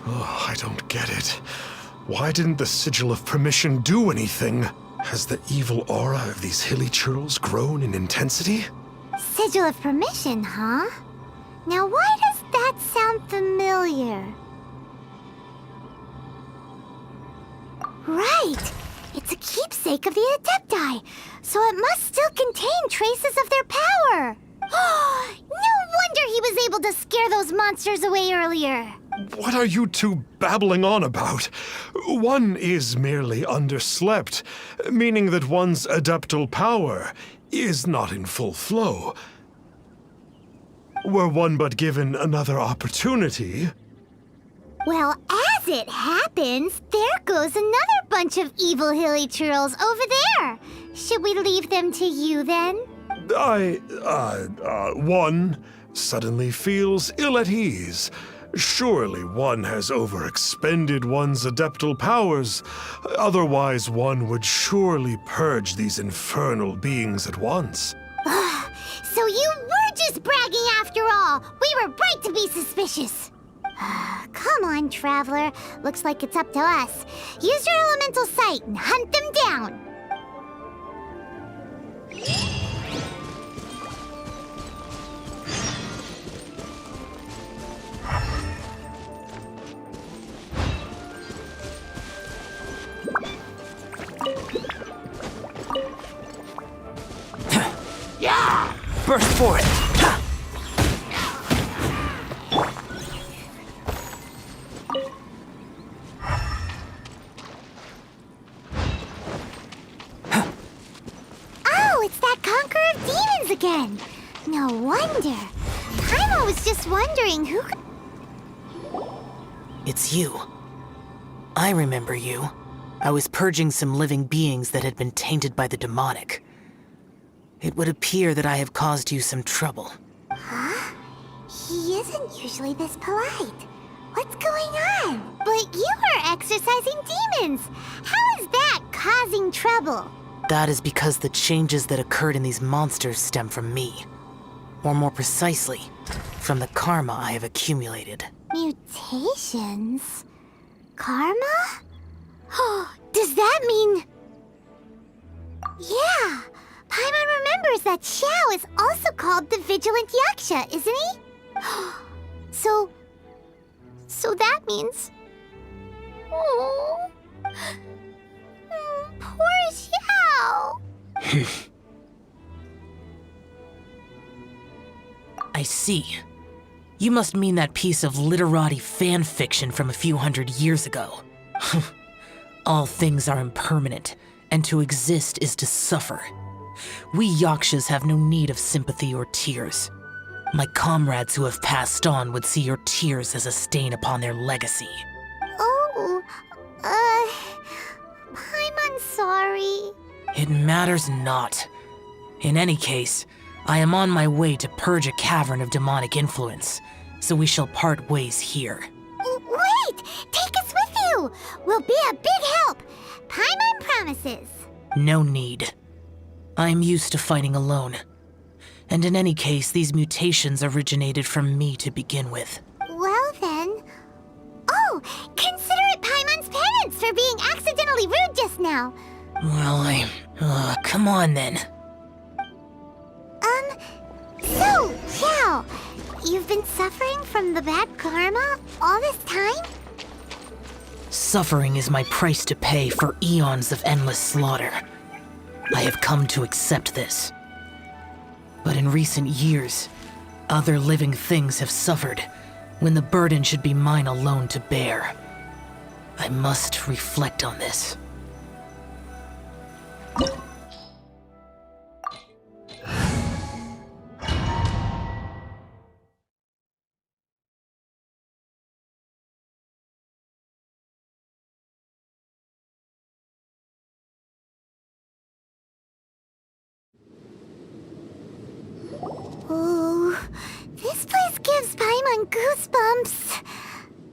Oh, I don't get it. Why didn't the Sigil of Permission do anything? Has the evil aura of these hilly churls grown in intensity? Sigil of Permission, huh? Now why does that sound familiar? Right! It's a keepsake of the Adepti, so it must still contain traces of their power! No wonder he was able to scare those monsters away earlier! What are you two babbling on about? One is merely underslept, meaning that one's adeptal power is not in full flow. Were one but given another opportunity... Well, as it happens, there goes another bunch of evil hilly churls over there. Should we leave them to you then? One suddenly feels ill at ease. Surely one has overexpended one's adeptal powers. Otherwise, one would surely purge these infernal beings at once. So you were just bragging after all. We were right to be suspicious. Come on, Traveler. Looks like it's up to us. Use your elemental sight and hunt them down. Yeah! Burst forth! Oh, it's that Conqueror of Demons again. No wonder. Paimon was just wondering who could... It's you. I remember you. I was purging some living beings that had been tainted by the demonic. It would appear that I have caused you some trouble. Huh? He isn't usually this polite. What's going on? But you are exorcising demons. How is that causing trouble? That is because the changes that occurred in these monsters stem from me. Or more precisely, from the karma I have accumulated. Mutations? Karma? Does that mean... Yeah, Paimon remembers is that Xiao is also called the Vigilant Yaksha, isn't he? So that means... Oh, poor Xiao. I see. You must mean that piece of literati fan fiction from a few hundred years ago. All things are impermanent, and to exist is to suffer. We Yakshas have no need of sympathy or tears. My comrades who have passed on would see your tears as a stain upon their legacy. Oh, I'm sorry. It matters not. In any case, I am on my way to purge a cavern of demonic influence, so we shall part ways here. Wait! Take us with you! We'll be a big help! Paimon promises. No need. I am used to fighting alone. And in any case, these mutations originated from me to begin with. Well then... Oh! Consider it Paimon's penance for being accidentally rude just now. Well, come on then. So, Xiao, you've been suffering from the bad karma all this time? Suffering is my price to pay for eons of endless slaughter. I have come to accept this. But in recent years, other living things have suffered when the burden should be mine alone to bear. I must reflect on this. Ooh, this place gives Paimon goosebumps.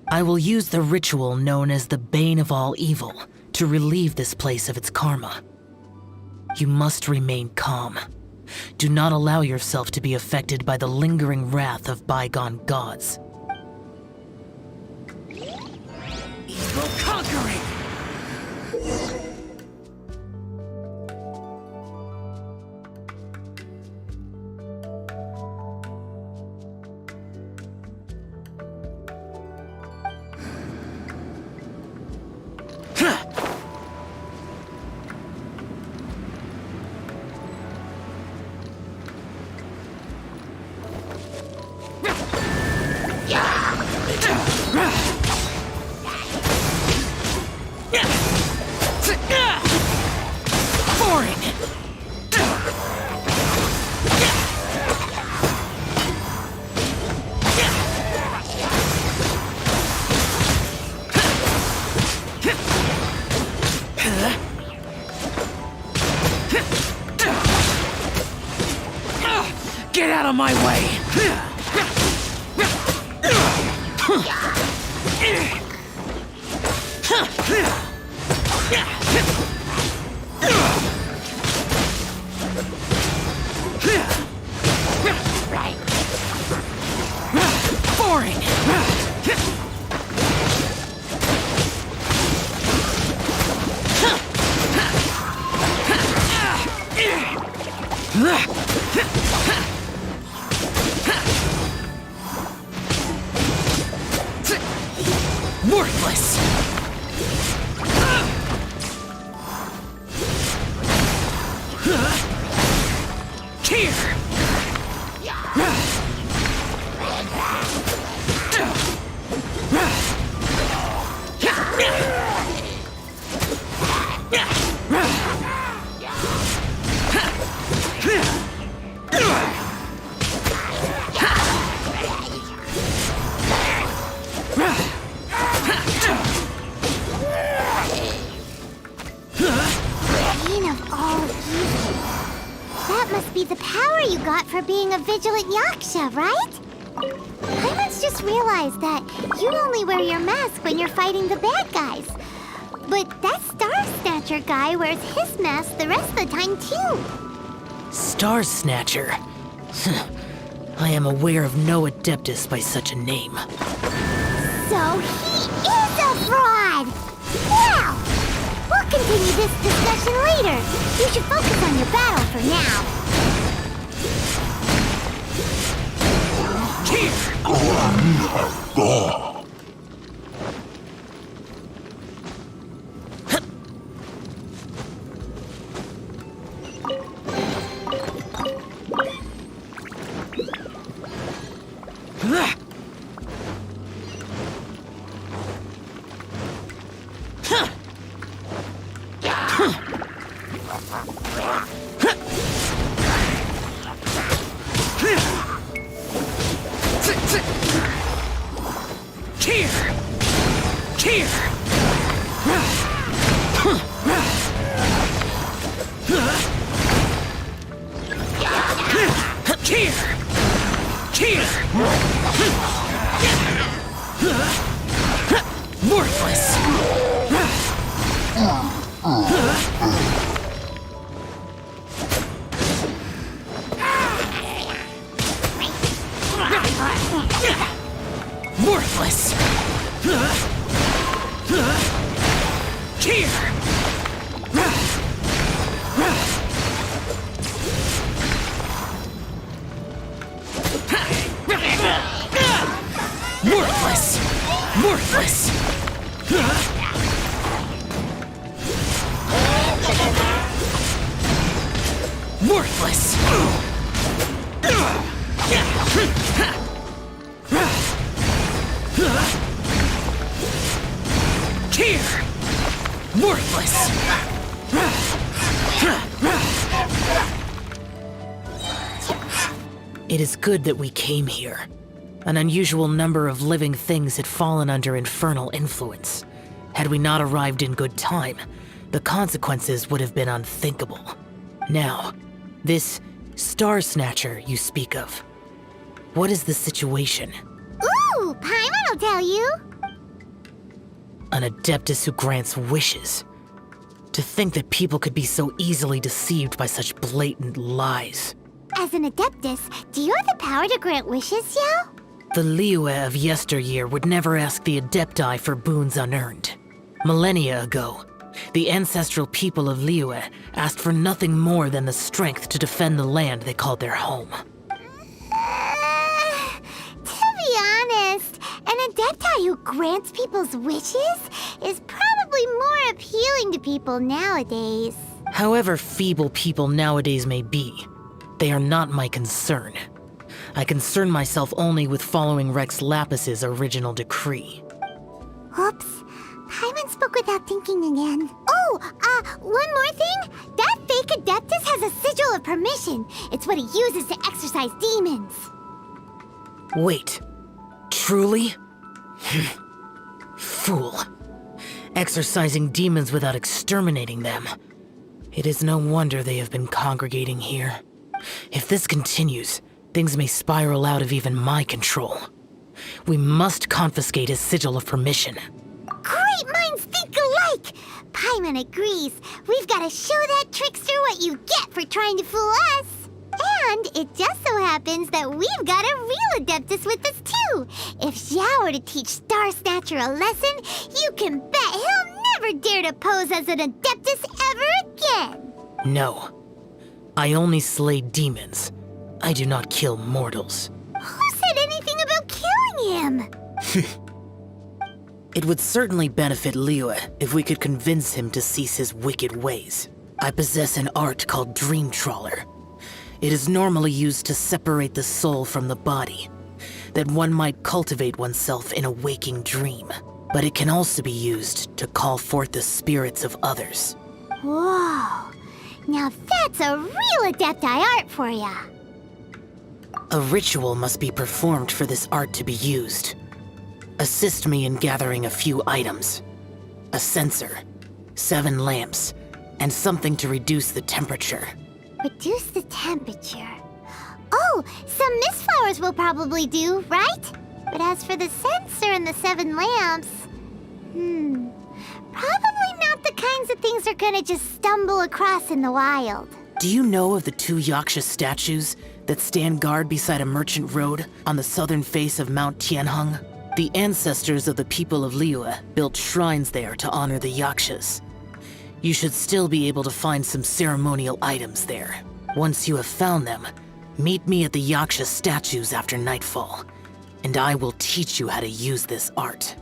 I will use the ritual known as the Bane of All Evil to relieve this place of its karma. You must remain calm. Do not allow yourself to be affected by the lingering wrath of bygone gods. Evil conquering! Get out of my way! Boring! Worthless! Here! Bane of all evil. That must be the power you got for being a vigilant yaksha, right? Paimon's just realized that you only wear your mask when you're fighting the bad guys. But that Star Snatcher guy wears his mask the rest of the time, too. Star Snatcher? I am aware of no adeptus by such a name. So he is a fraud! Well, we'll continue this discussion later. You should focus on your battle for now. It is good that we came here. An unusual number of living things had fallen under infernal influence. Had we not arrived in good time, the consequences would have been unthinkable. Now, this Star Snatcher you speak of, what is the situation? Ooh, Paimon will tell you. An Adeptus who grants wishes. To think that people could be so easily deceived by such blatant lies. As an Adeptus, do you have the power to grant wishes, Yao? The Liyue of yesteryear would never ask the Adepti for boons unearned. Millennia ago, the ancestral people of Liyue asked for nothing more than the strength to defend the land they called their home. To be honest, an Adepti who grants people's wishes is probably more appealing to people nowadays. However feeble people nowadays may be, they are not my concern. I concern myself only with following Rex Lapis's original decree. Oops. Paimon spoke without thinking again. Oh, one more thing. That fake Adeptus has a sigil of permission. It's what he uses to exorcise demons. Wait. Truly? Fool. Exorcising demons without exterminating them. It is no wonder they have been congregating here. If this continues, things may spiral out of even my control. We must confiscate his sigil of permission. Great minds think alike! Paimon agrees. We've got to show that trickster what you get for trying to fool us. And it just so happens that we've got a real Adeptus with us too. If Xiao were to teach Star Snatcher a lesson, you can bet he'll never dare to pose as an Adeptus ever again. No. I only slay demons. I do not kill mortals. Who said anything about killing him? It would certainly benefit Liyue if we could convince him to cease his wicked ways. I possess an art called Dream Trawler. It is normally used to separate the soul from the body, that one might cultivate oneself in a waking dream. But it can also be used to call forth the spirits of others. Whoa. Now that's a real Adepti art for ya. A ritual must be performed for this art to be used. Assist me in gathering a few items. A censer, 7 lamps, and something to reduce the temperature. Reduce the temperature. Oh, some mist flowers will probably do, right? But as for the censer and the 7 lamps... probably not the kinds of things they're gonna just stumble across in the wild. Do you know of the 2 Yaksha statues that stand guard beside a merchant road on the southern face of Mount Tianheng? The ancestors of the people of Liyue built shrines there to honor the Yakshas. You should still be able to find some ceremonial items there. Once you have found them, meet me at the Yaksha statues after nightfall. and I will teach you how to use this art.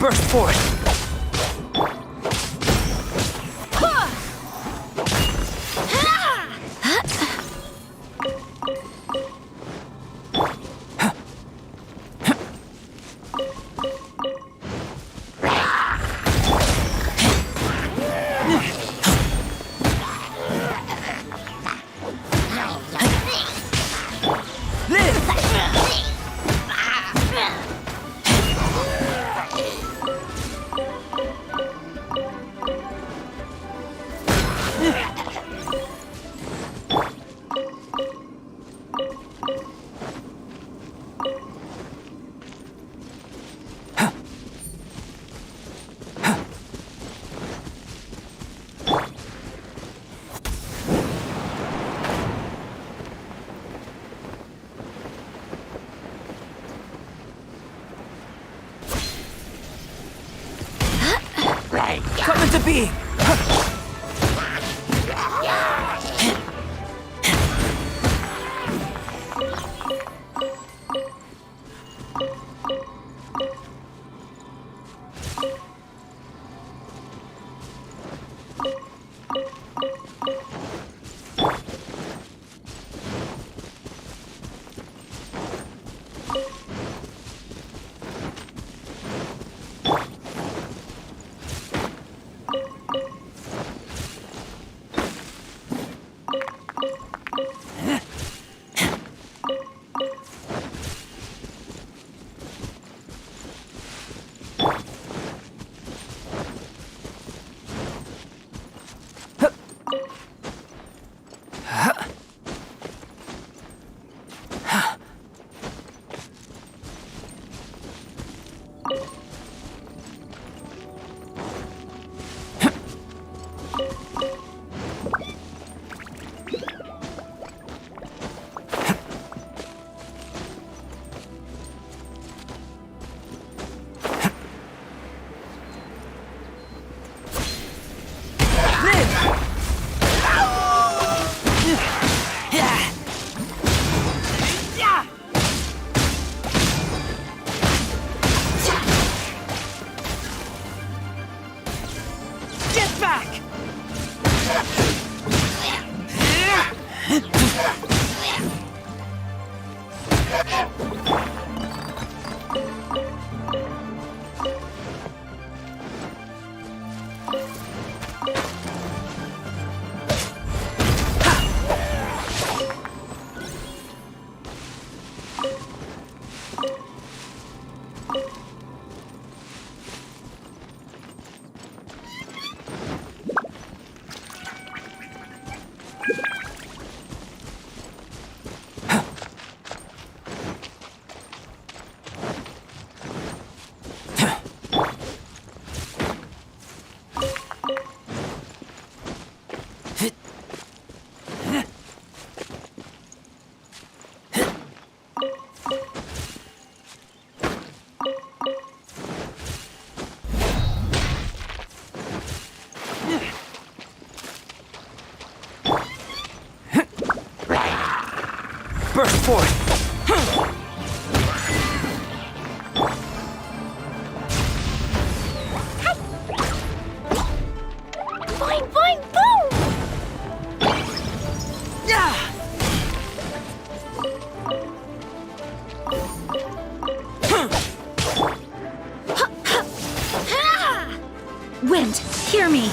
Burst forth! Come into being! for it! Boing, boing, boom! Yeah! Wind, hear me.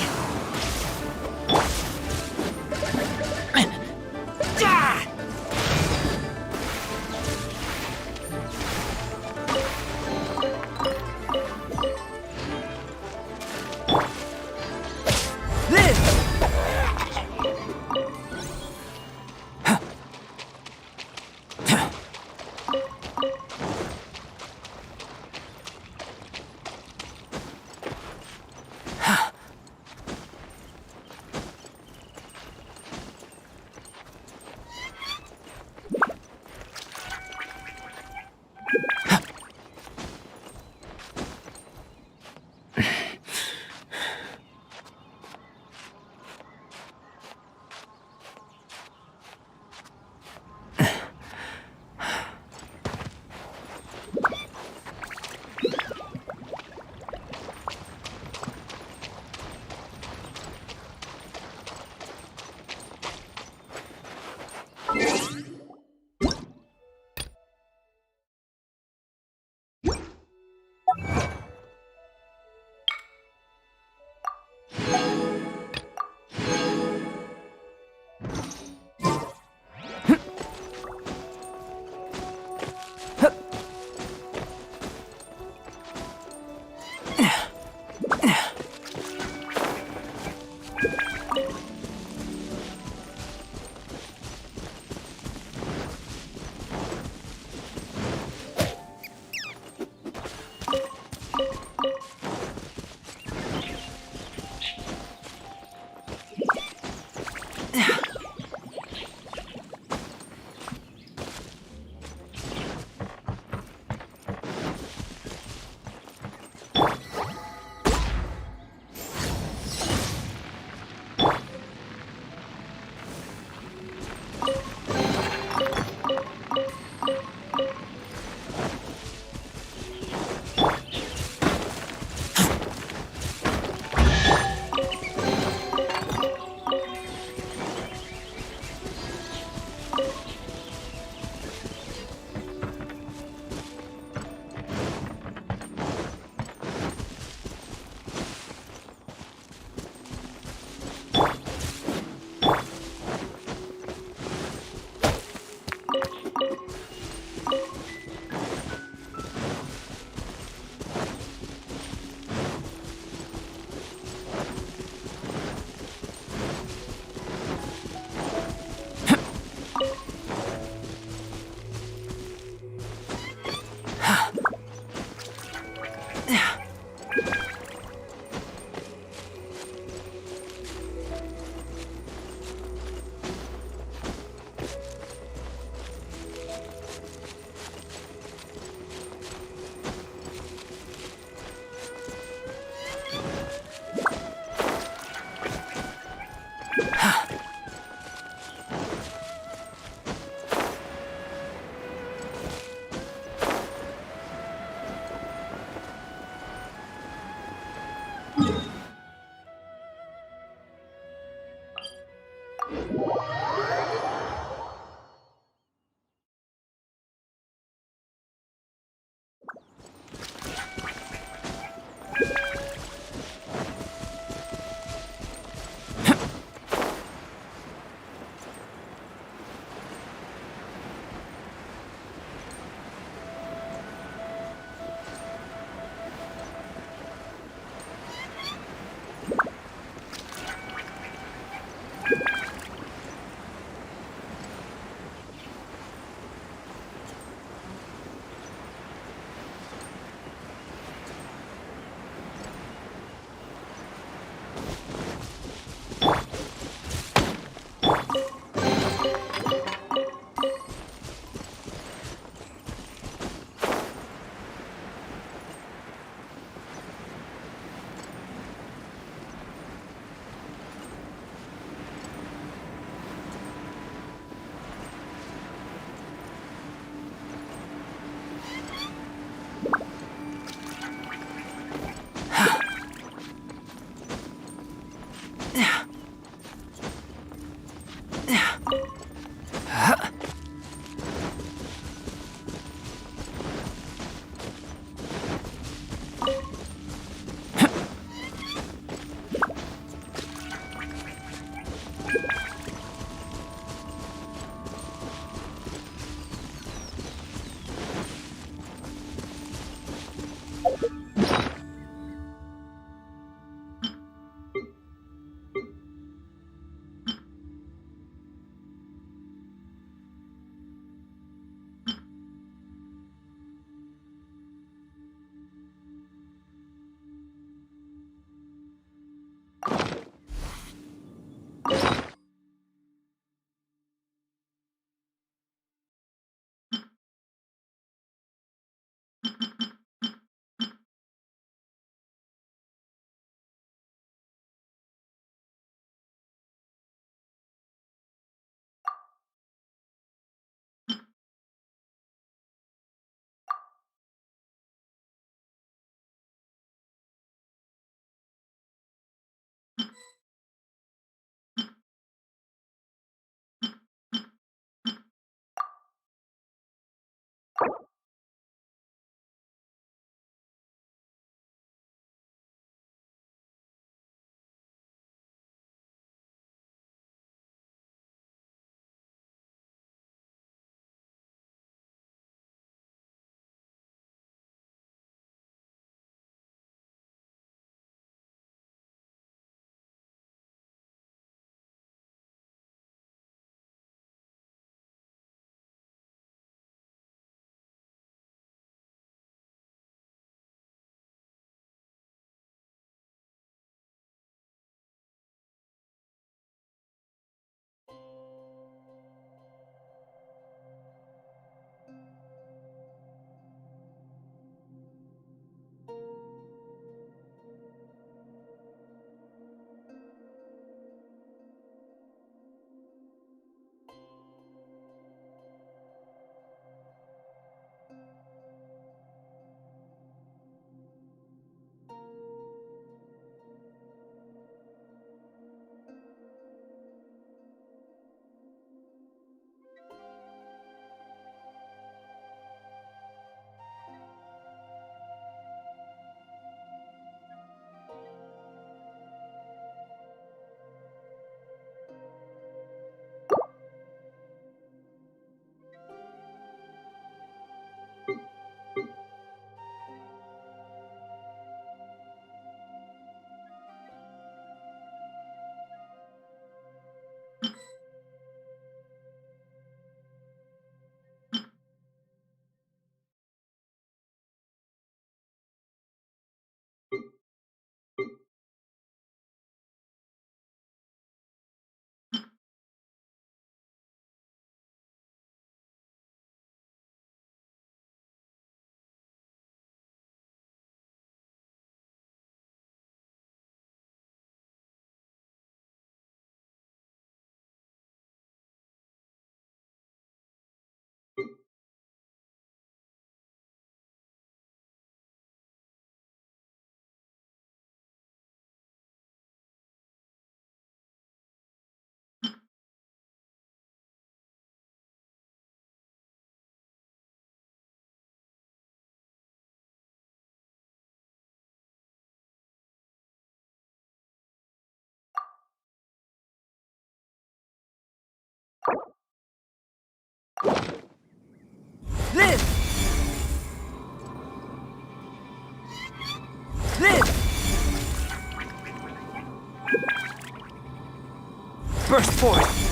Burst forth!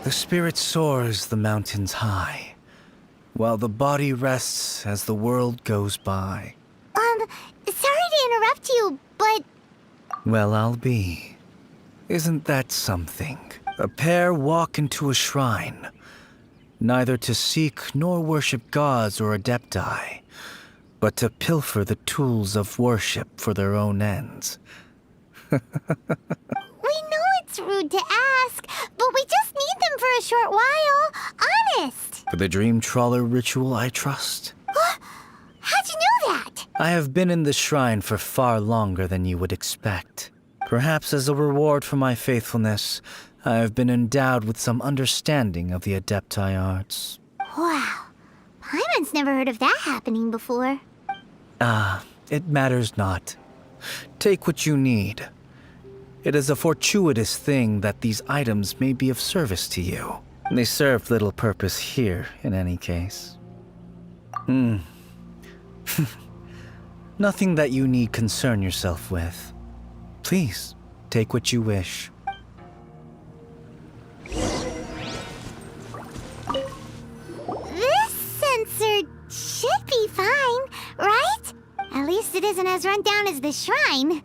The spirit soars the mountains high, while the body rests as the world goes by. Sorry to interrupt you, but... Well, I'll be. Isn't that something? A pair walk into a shrine, neither to seek nor worship gods or adepti, but to pilfer the tools of worship for their own ends. We know it's rude to ask, but we just need them for a short while. Honest. For the dream trawler ritual, I trust. How'd you know that? I have been in the shrine for far longer than you would expect. Perhaps as a reward for my faithfulness, I have been endowed with some understanding of the adepti arts. Wow. Paimon's never heard of that happening before. It matters not. Take what you need. It is a fortuitous thing that these items may be of service to you. They serve little purpose here, in any case. Nothing that you need concern yourself with. Please, take what you wish. This sensor should be fine, right? At least it isn't as run down as the shrine.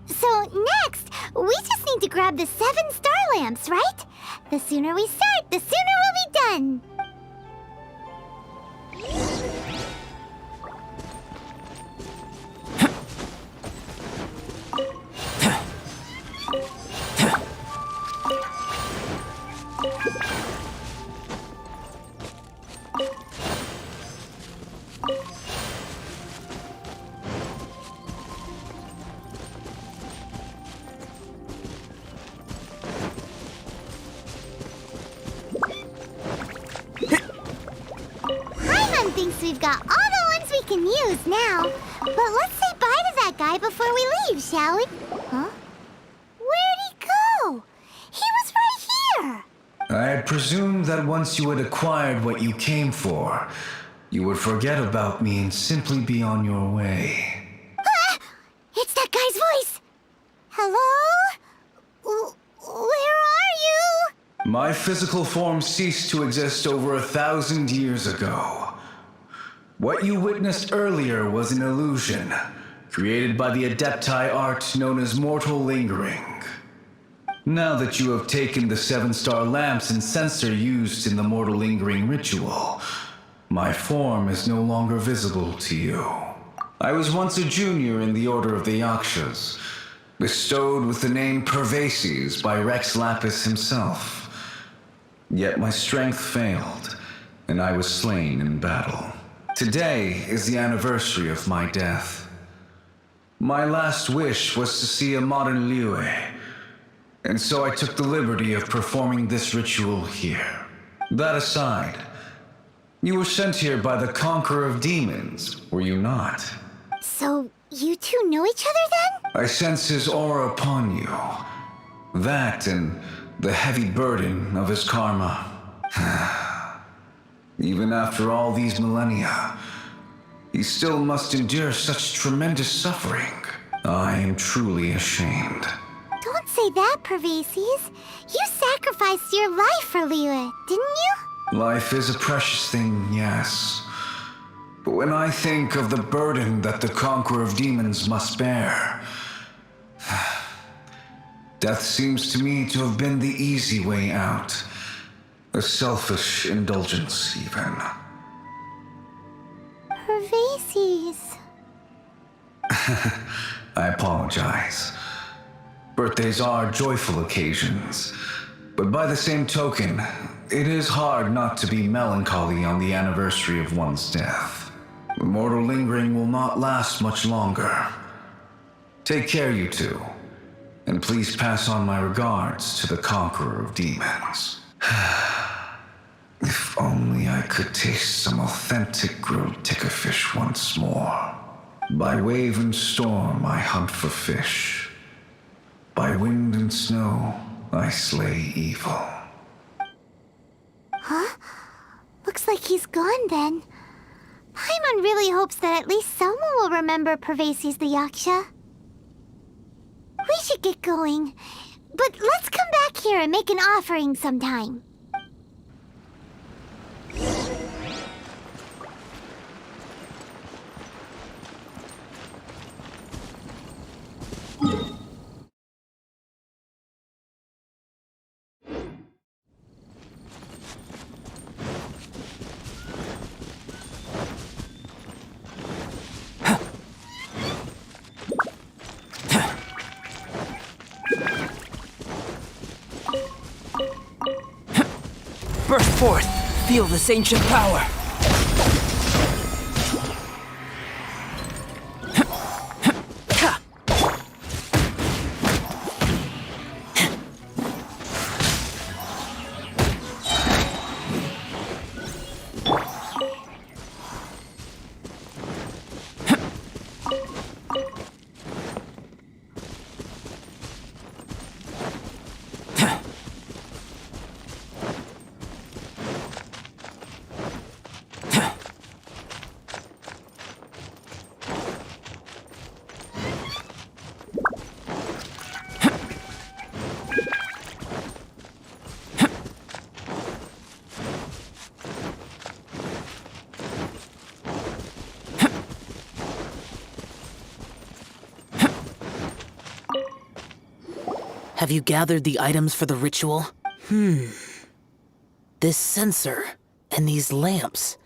So next, we just need to grab the 7 star lamps, right? The sooner we start, the sooner we'll be done. Thinks we've got all the ones we can use now. But let's say bye to that guy before we leave, shall we? Huh? Where'd he go? He was right here. I had presumed that once you had acquired what you came for, you would forget about me and simply be on your way. It's that guy's voice. Hello? Where are you? My physical form ceased to exist over 1,000 years ago. What you witnessed earlier was an illusion, created by the adepti art known as mortal lingering. Now that you have taken the 7 star lamps and sensor used in the mortal lingering ritual, my form is no longer visible to you. I was once a junior in the Order of the Yakshas, bestowed with the name Pervases by Rex Lapis himself. Yet my strength failed, and I was slain in battle. Today is the anniversary of my death. My last wish was to see a modern Liyue, and so I took the liberty of performing this ritual here. That aside, you were sent here by the Conqueror of Demons, were you not? So, You two know each other then? I sense his aura upon you. That and the heavy burden of his karma. Even after all these millennia, he still must endure such tremendous suffering. I am truly ashamed. Don't say that, Pervases. You sacrificed your life for Liyue, didn't you? Life is a precious thing, yes. But when I think of the burden that the conqueror of demons must bear, death seems to me to have been the easy way out. A selfish indulgence, even. Pervases. I apologize. Birthdays are joyful occasions, but by the same token, it is hard not to be melancholy on the anniversary of one's death. The mortal lingering will not last much longer. Take care, you two, and please pass on my regards to the conqueror of demons. If only I could taste some authentic grilled tickerfish once more. By wave and storm I hunt for fish. By wind and snow I slay evil. Huh? Looks like he's gone then. Paimon really hopes that at least someone will remember Pervases the Yaksha. We should get going, but let's come back here and make an offering sometime. Burst forth! Feel this ancient power! Have you gathered the items for the ritual? This sensor and these lamps.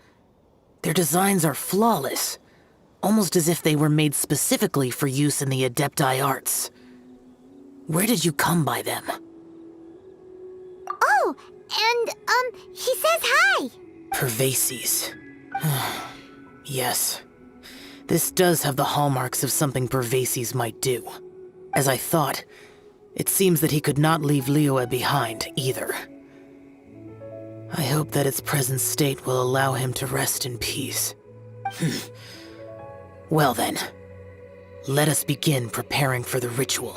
Their designs are flawless, almost as if they were made specifically for use in the Adepti arts. Where did you come by them? Oh, and, he says hi! Pervases. Yes. This does have the hallmarks of something Pervases might do. As I thought, it seems that he could not leave Liyue behind, either. I hope that its present state will allow him to rest in peace. Well then, let us begin preparing for the ritual.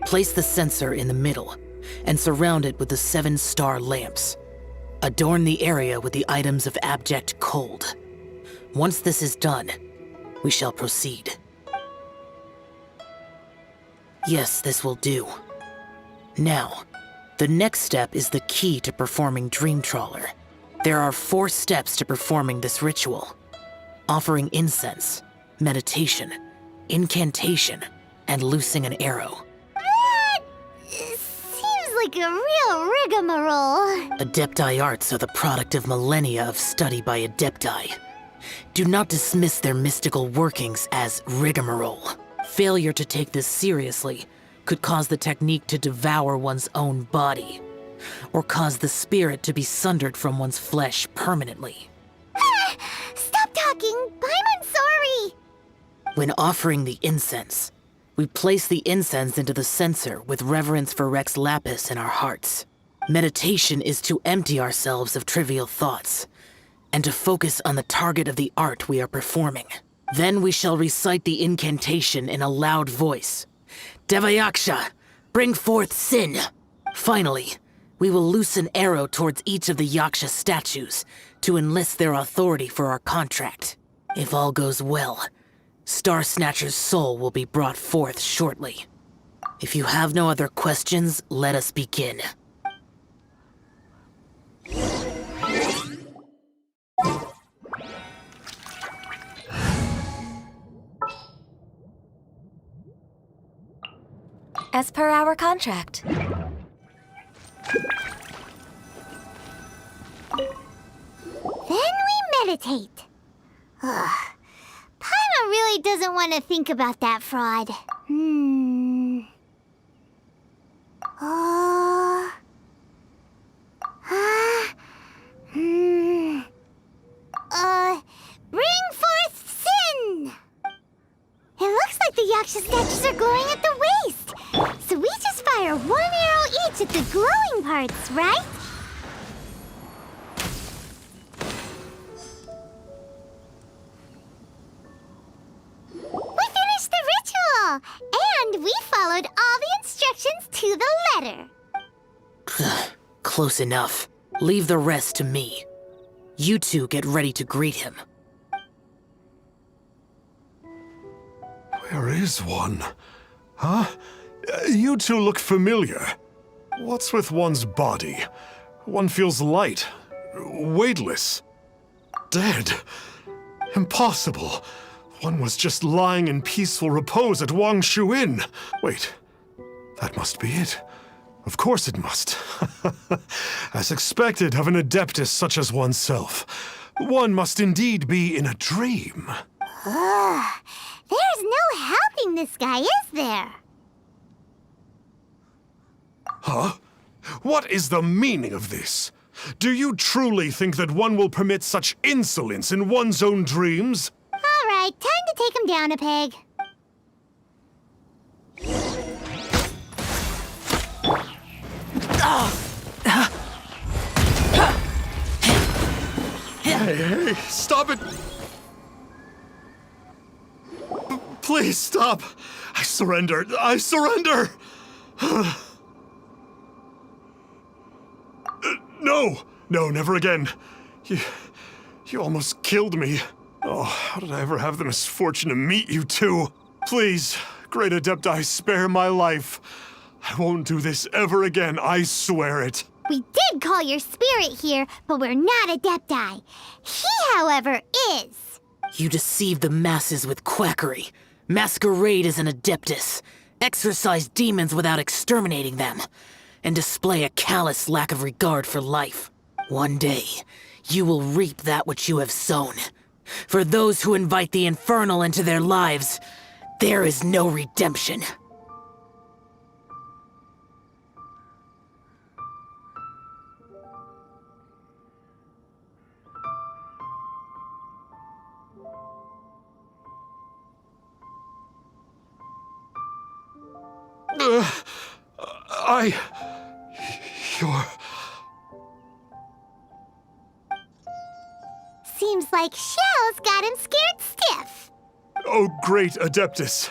Place the censer in the middle, and surround it with the 7-star lamps. Adorn the area with the items of abject cold. Once this is done, we shall proceed. Yes, this will do. Now, the next step is the key to performing Dream Trawler. There are 4 steps to performing this ritual: offering incense, meditation, incantation, and loosing an arrow. That seems like a real rigmarole. Adepti arts are the product of millennia of study by Adepti. Do not dismiss their mystical workings as rigmarole. Failure to take this seriously could cause the technique to devour one's own body, or cause the spirit to be sundered from one's flesh permanently. Stop talking! I'm sorry! When offering the incense, we place the incense into the censer with reverence for Rex Lapis in our hearts. Meditation is to empty ourselves of trivial thoughts, and to focus on the target of the art we are performing. Then we shall recite the incantation in a loud voice. Devayaksha, bring forth sin. Finally, we will loose an arrow towards each of the Yaksha statues to enlist their authority for our contract. If all goes well, Star Snatcher's soul will be brought forth shortly. If you have no other questions, let us begin. As per our contract. Then we meditate. Ugh. Paimon really doesn't want to think about that fraud. Bring forth sin! It looks like the Yaksha statues are glowing at the waist. So we just fire one arrow each at the glowing parts, right? We finished the ritual! And we followed all the instructions to the letter. Close enough. Leave the rest to me. You two get ready to greet him. Where is one? Huh? You two look familiar. What's with one's body? One feels light, weightless, dead. Impossible. One was just lying in peaceful repose at Wangshu Inn. Wait, that must be it. Of course it must. As expected of an adeptus such as oneself, one must indeed be in a dream. There's no helping this guy, is there? Huh? What is the meaning of this? Do you truly think that one will permit such insolence in one's own dreams? All right, time to take him down a peg. Hey, stop it! Please stop! I surrender! I surrender! No! No, never again. You almost killed me. Oh, how did I ever have the misfortune to meet you two? Please, great Adepti, spare my life. I won't do this ever again, I swear it. We did call your spirit here, but we're not Adepti. He, however, is. You deceive the masses with quackery. Masquerade as an adeptus. Exorcise demons without exterminating them. And display a callous lack of regard for life. One day, you will reap that which you have sown. For those who invite the infernal into their lives, there is no redemption. You're... Seems like Shell's got him scared stiff. Oh, great Adeptus.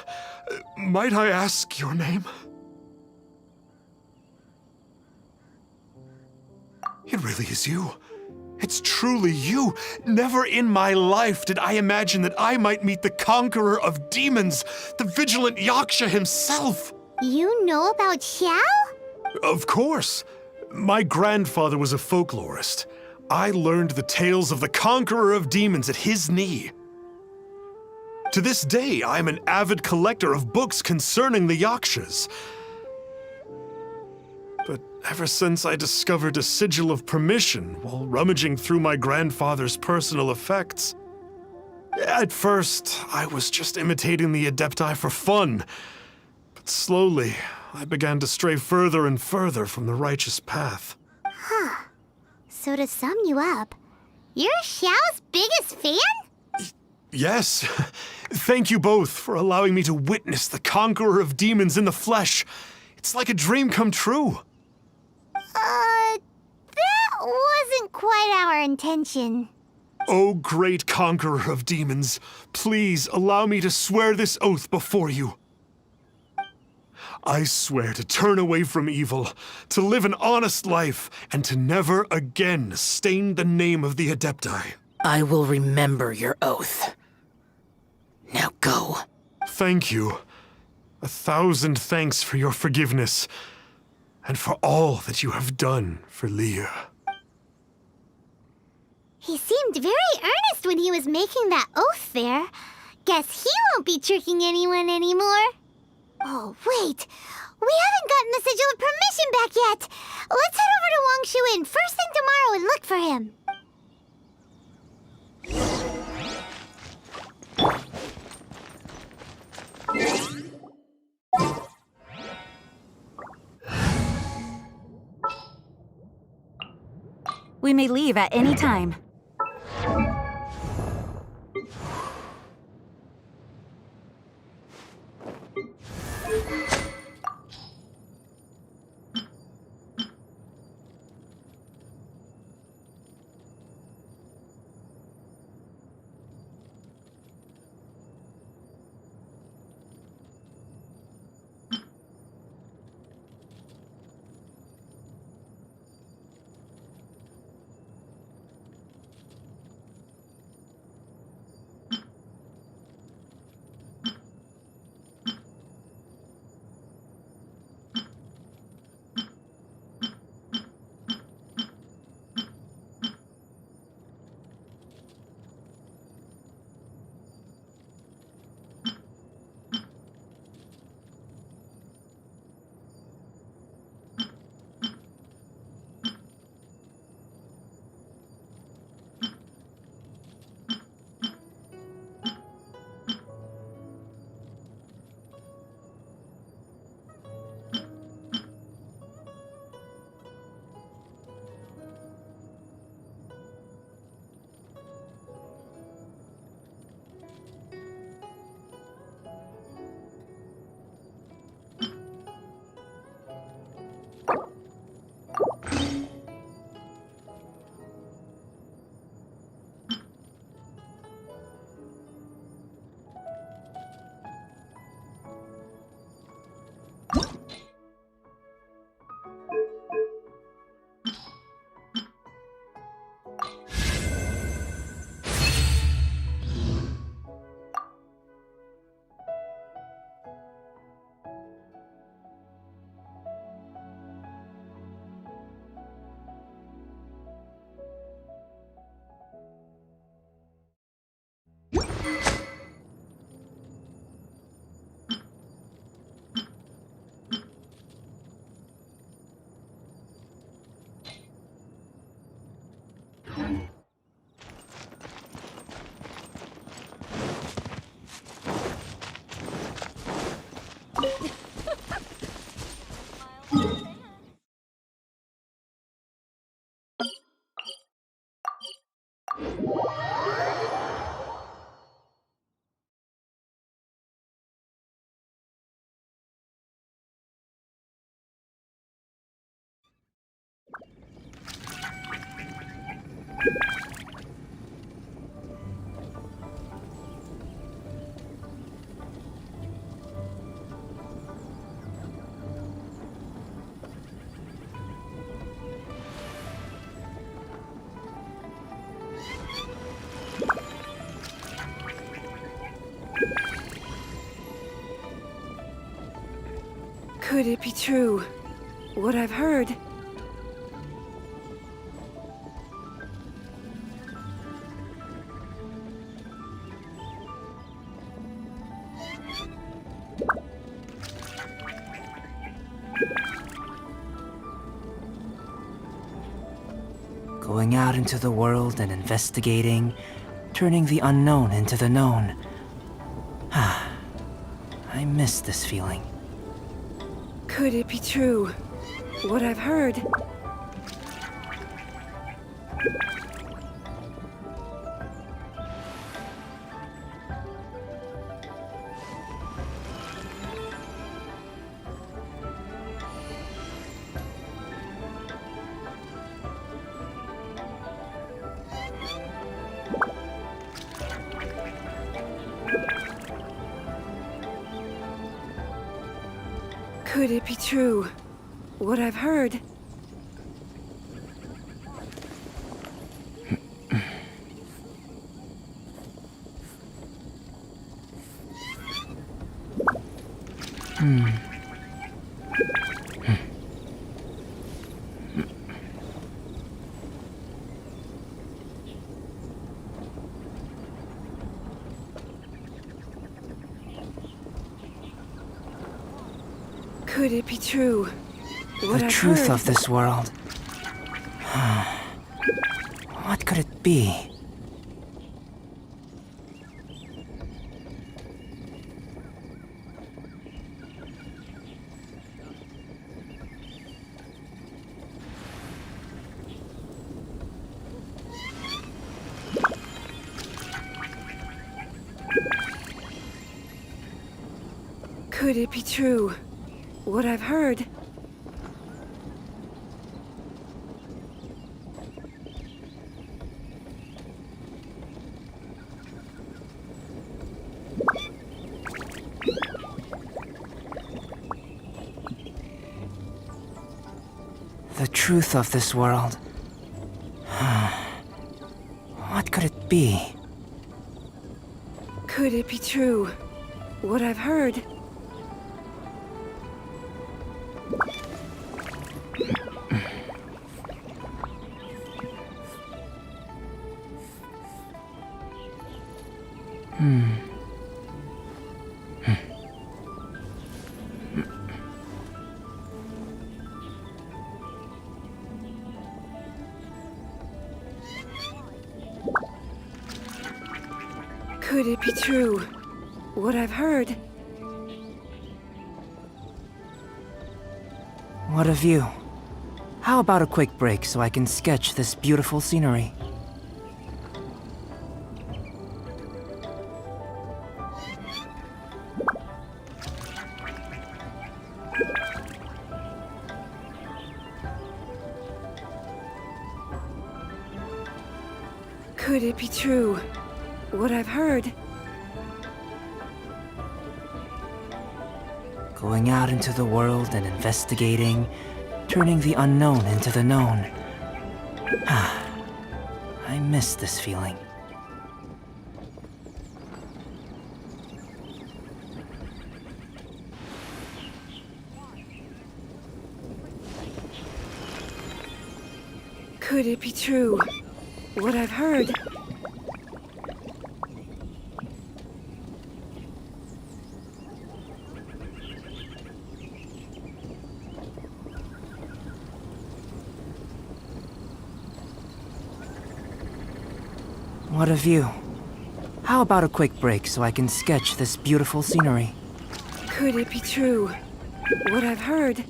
Might I ask your name? It really is you. It's truly you. Never in my life did I imagine that I might meet the conqueror of demons, the vigilant Yaksha himself. You know about Xiao? Of course. My grandfather was a folklorist. I learned the tales of the conqueror of demons at his knee. To this day, I am an avid collector of books concerning the Yakshas. But ever since I discovered a sigil of permission while rummaging through my grandfather's personal effects, at first, I was just imitating the Adepti for fun. But slowly, I began to stray further and further from the righteous path. Huh. So to sum you up, you're Xiao's biggest fan? Yes. Thank you both for allowing me to witness the conqueror of demons in the flesh. It's like a dream come true. That wasn't quite our intention. O great conqueror of demons, please allow me to swear this oath before you. I swear to turn away from evil, to live an honest life, and to never again stain the name of the Adepti. I will remember your oath. Now go. Thank you. 1,000 thanks for your forgiveness, and for all that you have done for Leah. He seemed very earnest when he was making that oath there. Guess he won't be tricking anyone anymore. Oh, wait. We haven't gotten the Sigil of Permission back yet. Let's head over to Wangshu first thing tomorrow and look for him. We may leave at any time. Could it be true? What I've heard? Going out into the world and investigating, turning the unknown into the known. I miss this feeling. Could it be true? What I've heard? Could it be true? What I've heard? Could it be true? What The I've truth heard? of this world. What could it be? Could it be true? What I've heard? The truth of this world. What could it be? Could it be true? What I've heard? Could it be true? What I've heard? What a view. How about a quick break so I can sketch this beautiful scenery? Could it be true? What I've heard? Going out into the world and investigating, turning the unknown into the known. I miss this feeling. Could it be true? What I've heard? What a view. How about a quick break so I can sketch this beautiful scenery? Could it be true? What I've heard?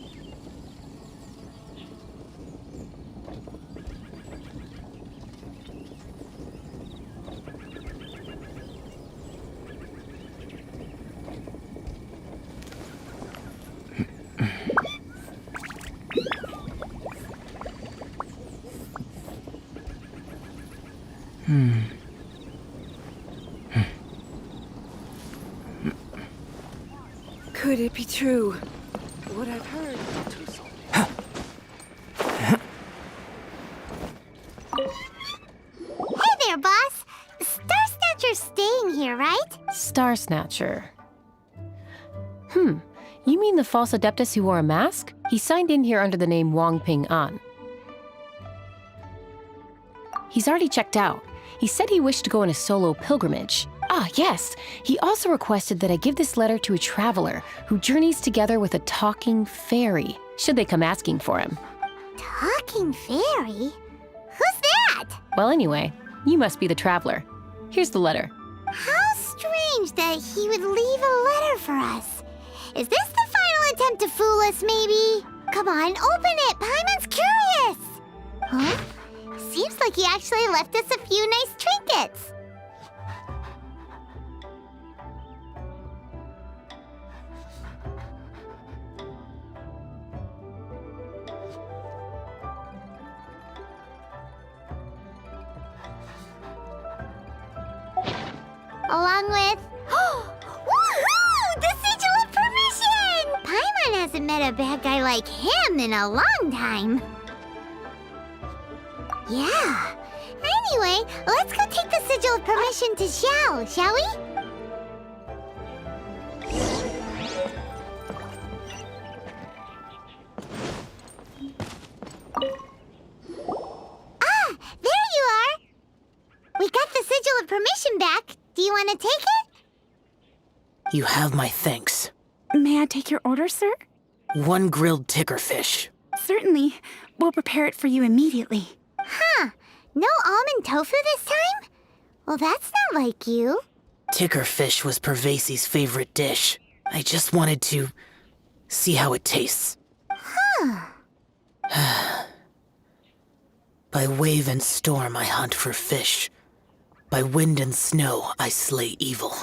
Could it be true? What I've heard? Hey there, boss! Star Snatcher's staying here, right? Star Snatcher. You mean the false Adeptus who wore a mask? He signed in here under the name Wong Ping An. He's already checked out. He said he wished to go on a solo pilgrimage. Ah, yes! He also requested that I give this letter to a traveler who journeys together with a talking fairy, should they come asking for him. Talking fairy? Who's that? Well, anyway, you must be the traveler. Here's the letter. How strange that he would leave a letter for us. Is this the final attempt to fool us, maybe? Come on, open it! Paimon's curious! Huh? Seems like he actually left us a few nice trinkets. Along with... Woohoo! The sigil of permission! Paimon has hasn't met a bad guy like him in a long time. Yeah. Anyway, let's go take the sigil of permission to Xiao, shall we? Ah, there you are. We got the sigil of permission back. Do you want to take it? You have my thanks. May I take your order, sir? 1 grilled tickerfish. Certainly. We'll prepare it for you immediately. Huh. No almond tofu this time? Well, that's not like you. Tickerfish was Pervasi's favorite dish. I just wanted to see how it tastes. Huh. By wave and storm I hunt for fish. By wind and snow I slay evil.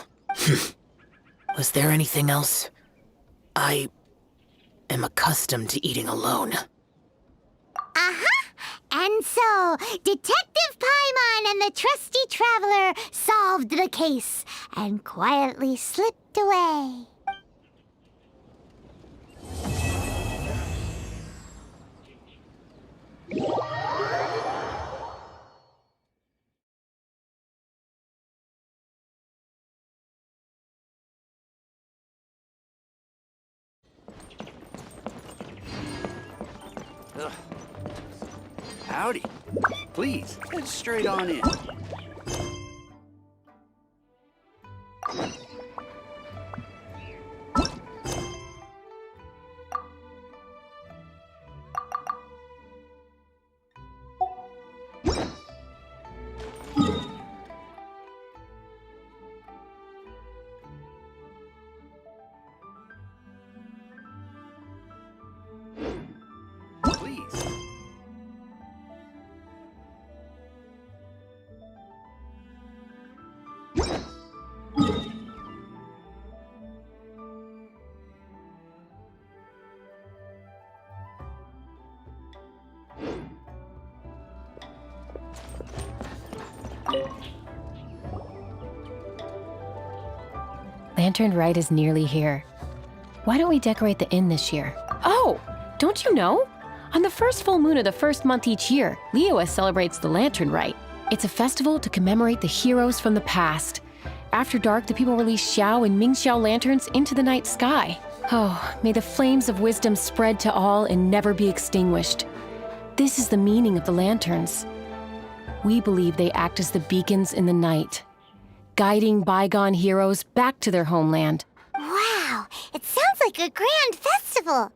Was there anything else? I am accustomed to eating alone. Uh-huh. And so, Detective Paimon and the trusty traveler solved the case and quietly slipped away. Ugh. Howdy. Please, head straight on in. Lantern Rite is nearly here. Why don't we decorate the inn this year? Oh, don't you know? On the first full moon of the first month each year, Liyue celebrates the Lantern Rite. It's a festival to commemorate the heroes from the past. After dark, the people release Xiao and Mingxiao lanterns into the night sky. Oh, may the flames of wisdom spread to all and never be extinguished. This is the meaning of the lanterns. We believe they act as the beacons in the night, guiding bygone heroes back to their homeland. Wow, it sounds like a grand festival.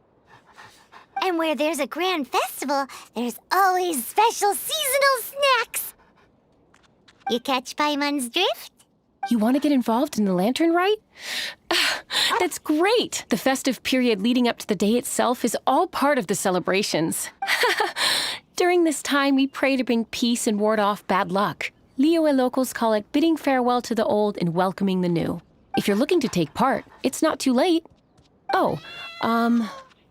And where there's a grand festival, there's always special seasonal snacks. You catch Paimon's drift? You want to get involved in the Lantern Rite? That's great! The festive period leading up to the day itself is all part of the celebrations. During this time, we pray to bring peace and ward off bad luck. Liyue locals call it bidding farewell to the old and welcoming the new. If you're looking to take part, it's not too late. Oh,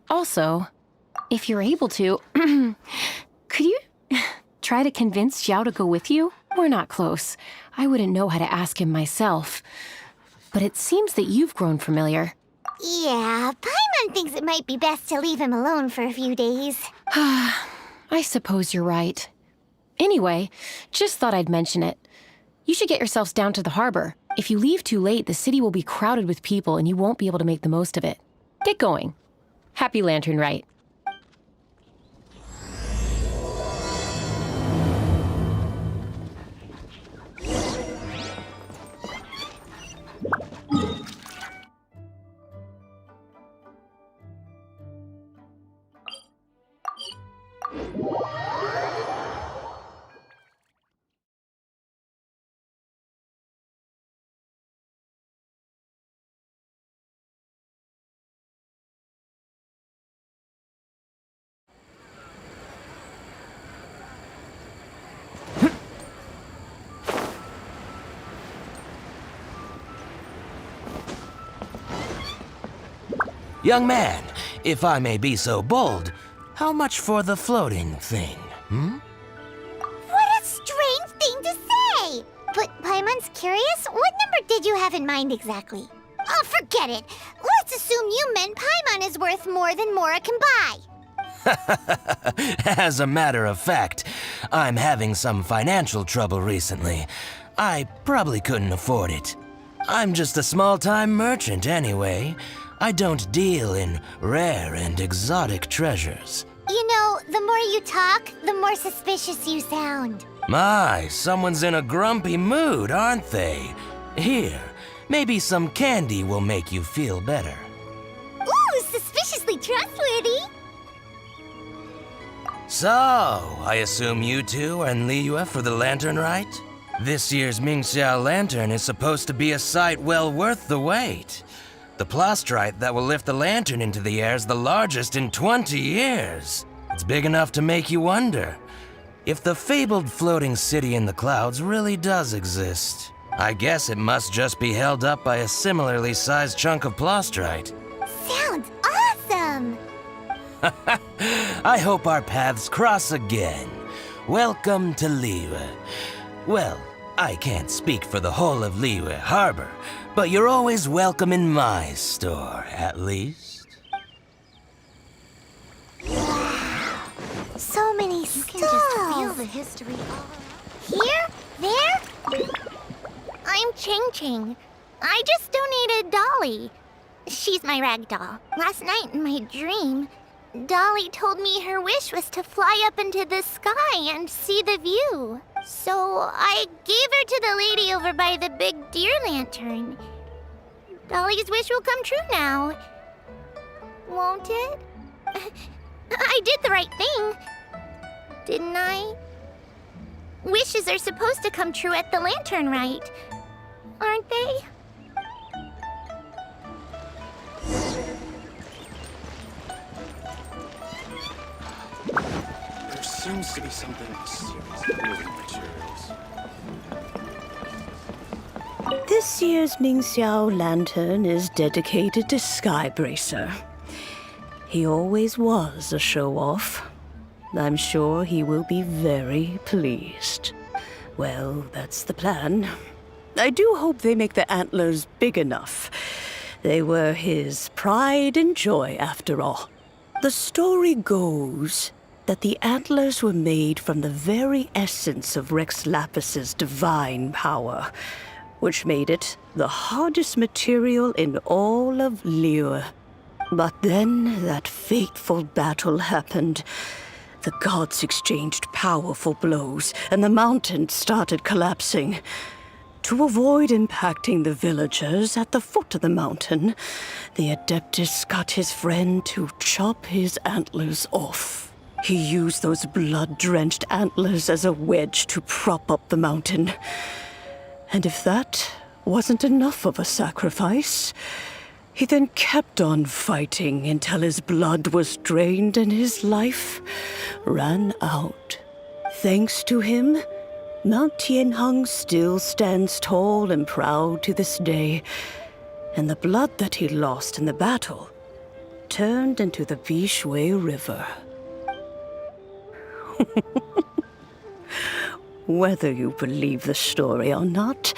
also, if you're able to, could you try to convince Xiao to go with you? We're not close. I wouldn't know how to ask him myself. But it seems that you've grown familiar. Yeah, Paimon thinks it might be best to leave him alone for a few days. I suppose you're right. Anyway, just thought I'd mention it. You should get yourselves down to the harbor. If you leave too late, the city will be crowded with people and you won't be able to make the most of it. Get going. Happy Lantern Rite. Young man, if I may be so bold, how much for the floating thing, hmm? What a strange thing to say! But Paimon's curious. What number did you have in mind exactly? Oh, forget it. Let's assume you meant Paimon is worth more than Mora can buy. As a matter of fact, I'm having some financial trouble recently. I probably couldn't afford it. I'm just a small-time merchant anyway. I don't deal in rare and exotic treasures. You know, the more you talk, the more suspicious you sound. My, someone's in a grumpy mood, aren't they? Here, maybe some candy will make you feel better. Ooh, suspiciously trustworthy. So, I assume you two are in Liyue for the lantern, right? This year's Mingxiao lantern is supposed to be a sight well worth the wait. The plastrite that will lift the lantern into the air is the largest in 20 years. It's big enough to make you wonder if the fabled floating city in the clouds really does exist. I guess it must just be held up by a similarly sized chunk of plastrite. Sounds awesome! I hope our paths cross again. Welcome to Liyue. Well, I can't speak for the whole of Liyue Harbor, but you're always welcome in my store, at least. Wow. So many stalls. You can just feel the history all around. Here? There? I'm Ching Ching. I just donated Dolly. She's my rag doll. Last night in my dream, Dolly told me her wish was to fly up into the sky and see the view. So I gave her to the lady over by the big deer lantern. Dolly's wish will come true now. Won't it? I did the right thing, didn't I? Wishes are supposed to come true at the lantern rite, aren't they? There seems to be something mysterious moving materials. This year's Mingxiao lantern is dedicated to Skybracer. He always was a show-off. I'm sure he will be very pleased. Well, that's the plan. I do hope they make the antlers big enough. They were his pride and joy, after all. The story goes that the antlers were made from the very essence of Rex Lapis's divine power, which made it the hardest material in all of Liyue. But then that fateful battle happened. The gods exchanged powerful blows, and the mountain started collapsing. To avoid impacting the villagers at the foot of the mountain, the Adeptus got his friend to chop his antlers off. He used those blood-drenched antlers as a wedge to prop up the mountain. And if that wasn't enough of a sacrifice, he then kept on fighting until his blood was drained and his life ran out. Thanks to him, Mount Tianheng still stands tall and proud to this day, and the blood that he lost in the battle turned into the Bishui River. Whether you believe the story or not,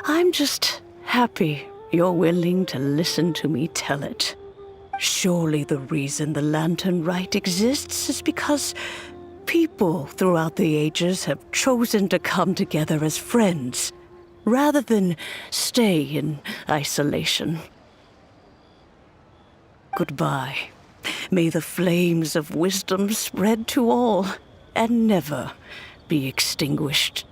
I'm just happy you're willing to listen to me tell it. Surely the reason the Lantern Rite exists is because people throughout the ages have chosen to come together as friends, rather than stay in isolation. Goodbye. May the flames of wisdom spread to all, and never be extinguished.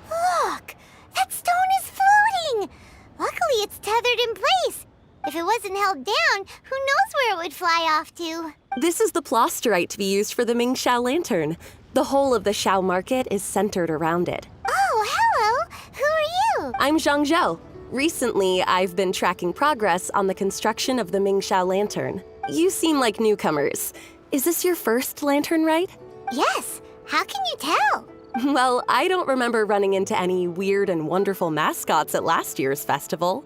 Look! That stone is floating! Luckily it's tethered in place. If it wasn't held down, who knows where it would fly off to? This is the plasterite to be used for the Mingxiao lantern. The whole of the Xiao market is centered around it. Oh, hello! Who are you? I'm Zhang Zhou. Recently, I've been tracking progress on the construction of the Mingxiao lantern. You seem like newcomers. Is this your first lantern rite? Yes. How can you tell? Well, I don't remember running into any weird and wonderful mascots at last year's festival.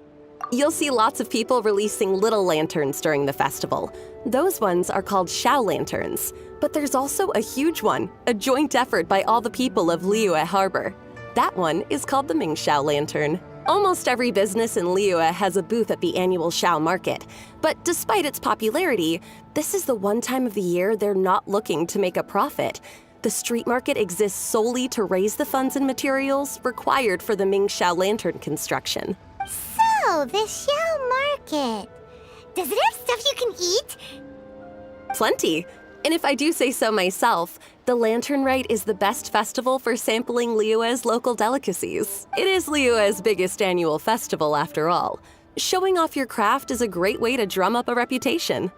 You'll see lots of people releasing little lanterns during the festival. Those ones are called Xiao lanterns. But there's also a huge one, a joint effort by all the people of Liyue Harbor. That one is called the Mingxiao Lantern. Almost every business in Liyue has a booth at the annual Xiao Market. But despite its popularity, this is the one time of the year they're not looking to make a profit. The street market exists solely to raise the funds and materials required for the Mingxiao Lantern construction. So, the Xiao Market. Does it have stuff you can eat? Plenty. And if I do say so myself, the Lantern Rite is the best festival for sampling Liyue's local delicacies. It is Liyue's biggest annual festival, after all. Showing off your craft is a great way to drum up a reputation.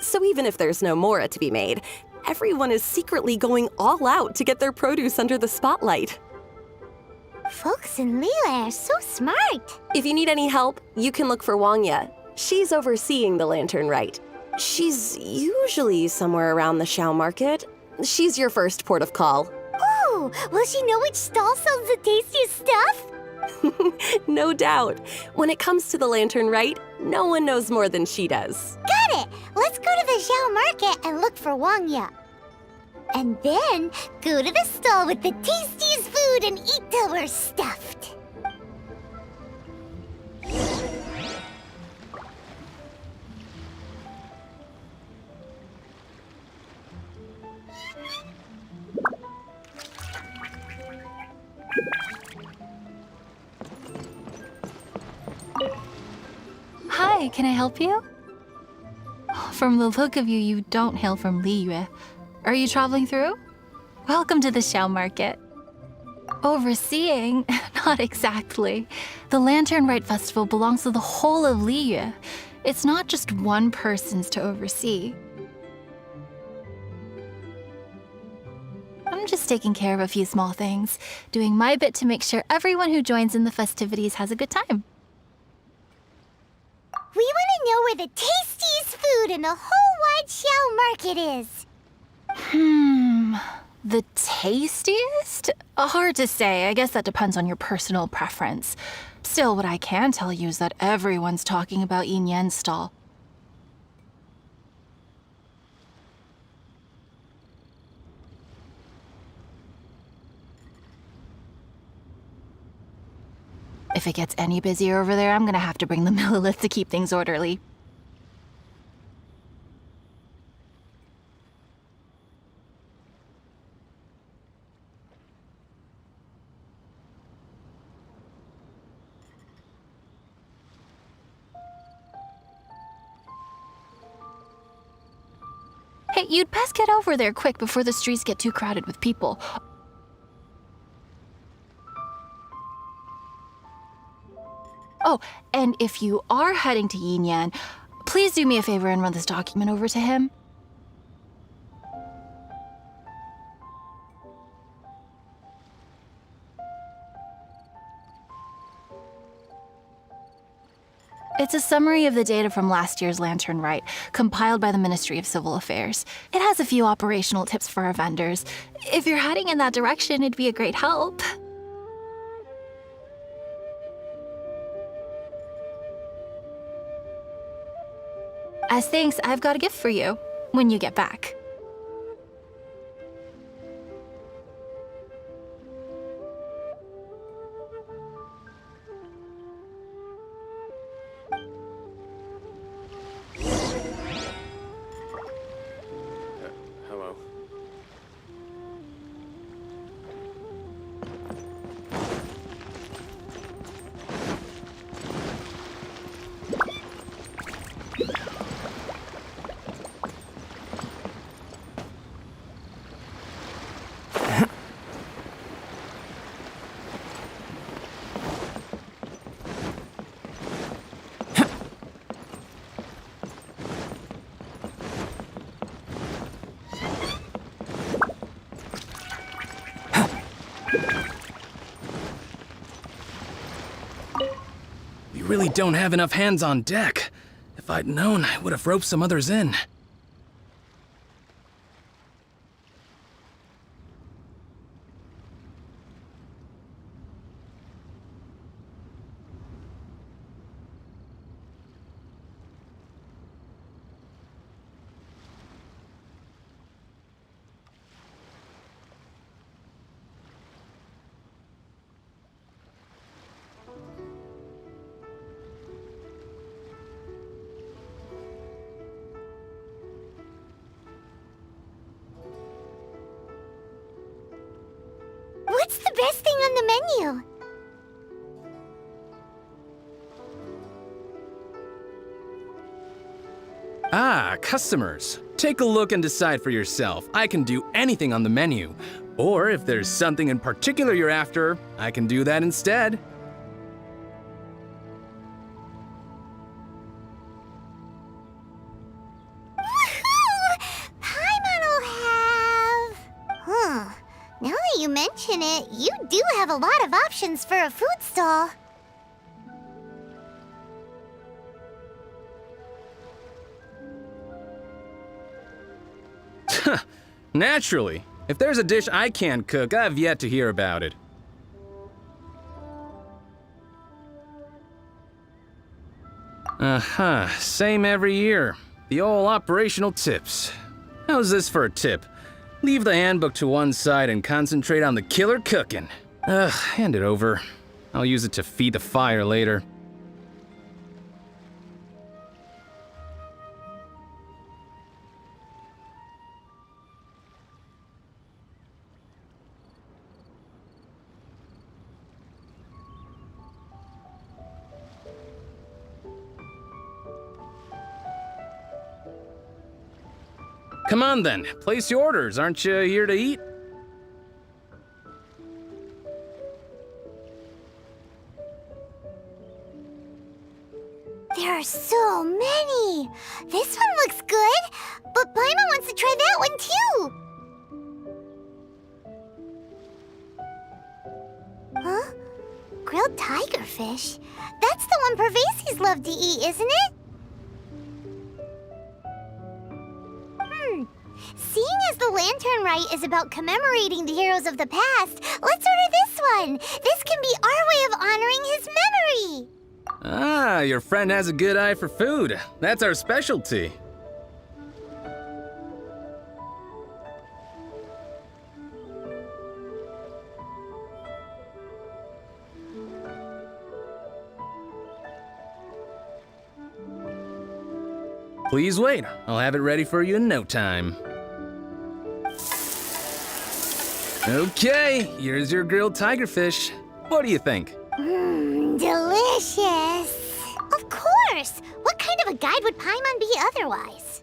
So even if there's no mora to be made, everyone is secretly going all out to get their produce under the spotlight. Folks in Liyue are so smart. If you need any help, you can look for Wangya. She's overseeing the Lantern Rite. She's usually somewhere around the Xiao Market. She's your first port of call. Ooh, will she know which stall sells the tastiest stuff? No doubt. When it comes to the Lantern Rite, no one knows more than she does. Got it! Let's go to the Xiao Market and look for Wangya. And then go to the stall with the tastiest food and eat till we're stuffed. Hi, can I help you? From the look of you, you don't hail from Liyue. Are you traveling through? Welcome to the Xiao Market. Overseeing? Not exactly. The Lantern Rite Festival belongs to the whole of Liyue. It's not just one person's to oversee. I'm just taking care of a few small things, doing my bit to make sure everyone who joins in the festivities has a good time. We want to know where the tastiest food in the whole wide Xiao Market is. The tastiest? Hard to say. I guess that depends on your personal preference. Still, what I can tell you is that everyone's talking about ENG's stall. If it gets any busier over there, I'm gonna have to bring the millilith to keep things orderly. Hey, you'd best get over there quick before the streets get too crowded with people. Oh, and if you are heading to Yinyan, please do me a favor and run this document over to him. It's a summary of the data from last year's Lantern Rite, compiled by the Ministry of Civil Affairs. It has a few operational tips for our vendors. If you're heading in that direction, it'd be a great help. As thanks, I've got a gift for you when you get back. Hello. We really don't have enough hands on deck. If I'd known, I would have roped some others in. What's the best thing on the menu? Ah, customers. Take a look and decide for yourself. I can do anything on the menu. Or if there's something in particular you're after, I can do that instead. Paimon will have... Huh. Now that you mention it, you do have a lot of options for a food stall. Naturally. If there's a dish I can't cook, I've yet to hear about it. Same every year. The old operational tips. How's this for a tip? Leave the handbook to one side and concentrate on the killer cooking. Hand it over. I'll use it to feed the fire later. Come on then, place your orders. Aren't you here to eat? There are so many. This one looks good, but Paimon wants to try that one too. Huh? Grilled tigerfish? That's the one Pervasies love to eat, isn't it? Seeing as the Lantern Rite is about commemorating the heroes of the past, let's order this one. This can be our way of honoring his memory. Ah, your friend has a good eye for food. That's our specialty. Please wait. I'll have it ready for you in no time. Okay, here's your grilled tigerfish. What do you think? Delicious. Of course. What kind of a guide would Paimon be otherwise?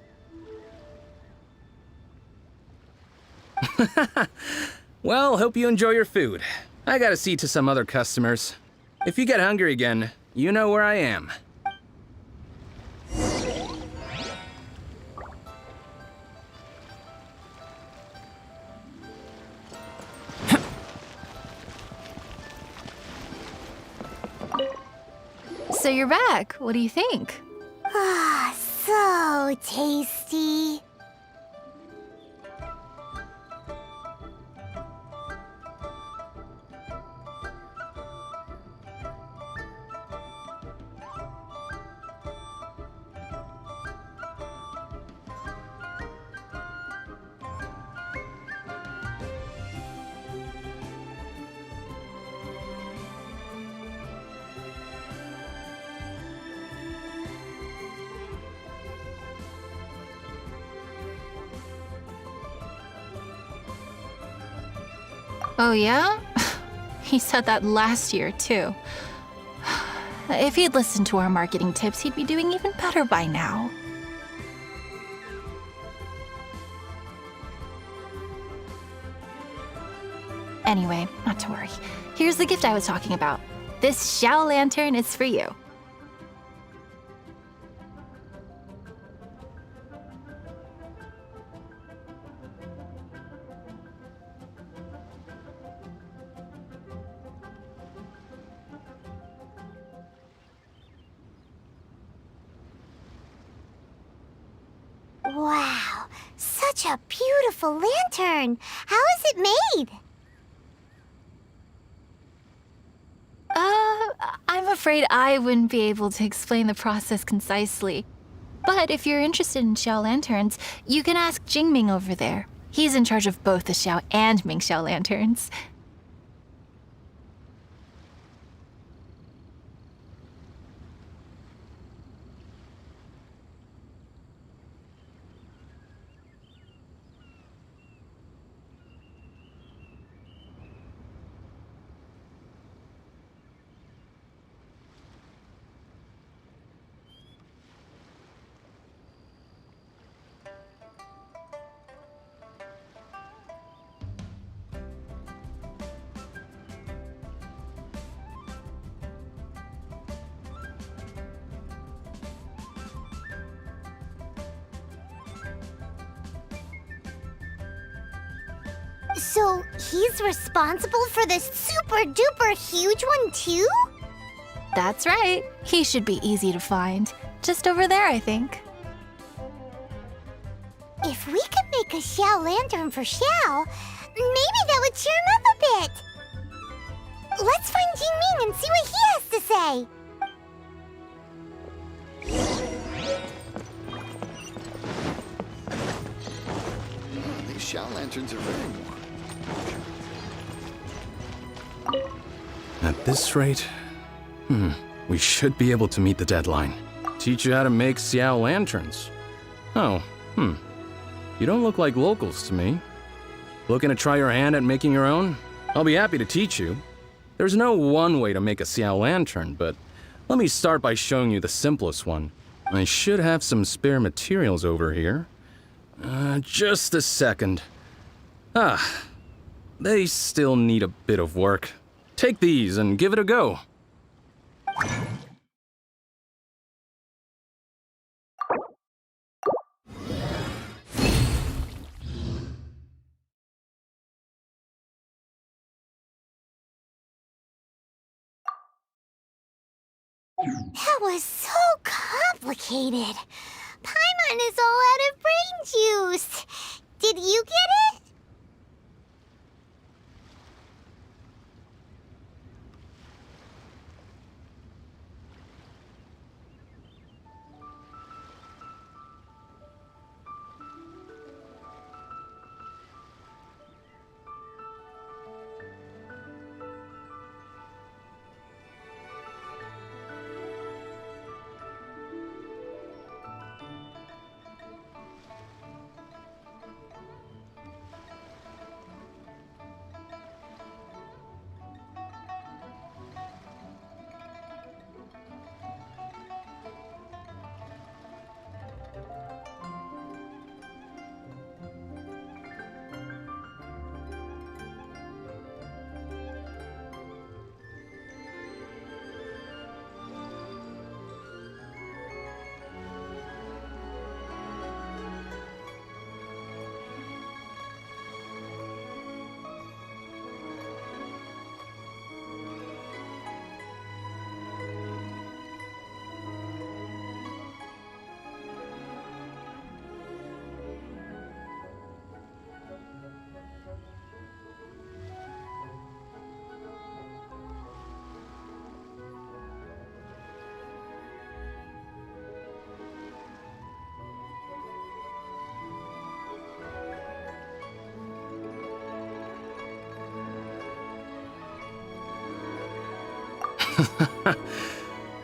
Well, hope you enjoy your food. I gotta see to some other customers. If you get hungry again, You know where I am. So you're back. What do you think? Ah, so tasty. Oh, yeah? He said that last year, too. If he'd listened to our marketing tips, he'd be doing even better by now. Anyway, not to worry. Here's the gift I was talking about. This Xiao lantern is for you. Wow, such a beautiful lantern. How is it made? I'm afraid I wouldn't be able to explain the process concisely. But if you're interested in Xiao lanterns, you can ask Jingming over there. He's in charge of both the Xiao and Mingxiao lanterns. So he's responsible for this super duper huge one too? That's right. He should be easy to find. Just over there, I think. If we could make a Xiao lantern for Xiao, maybe that would cheer him up a bit. Let's find Jingming and see what he has to say. These Xiao lanterns are very warm. At this rate, we should be able to meet the deadline. Teach you how to make Xiao lanterns. Oh, You don't look like locals to me. Looking to try your hand at making your own? I'll be happy to teach you. There's no one way to make a Xiao lantern, but let me start by showing you the simplest one. I should have some spare materials over here. Just a second. They still need a bit of work. Take these and give it a go. That was so complicated. Paimon is all out of brain juice. Did you get it?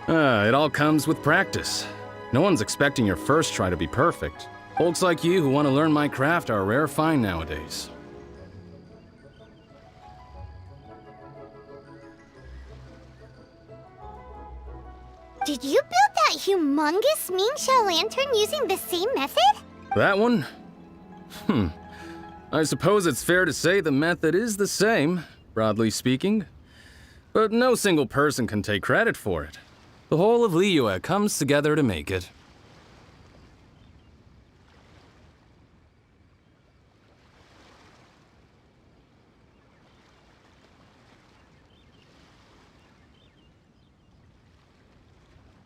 It all comes with practice. No one's expecting your first try to be perfect. Folks like you who want to learn my craft are a rare find nowadays. Did you build that humongous Mingxiao lantern using the same method? That one? I suppose it's fair to say the method is the same, broadly speaking. But no single person can take credit for it. The whole of Liyue comes together to make it.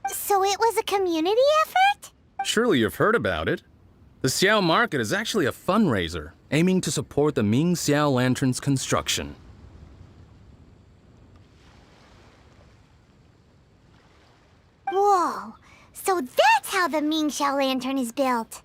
So it was a community effort? Surely you've heard about it. The Xiao Market is actually a fundraiser aiming to support the Ming Xiao Lantern's construction. Whoa, so that's how the Mingxiao lantern is built.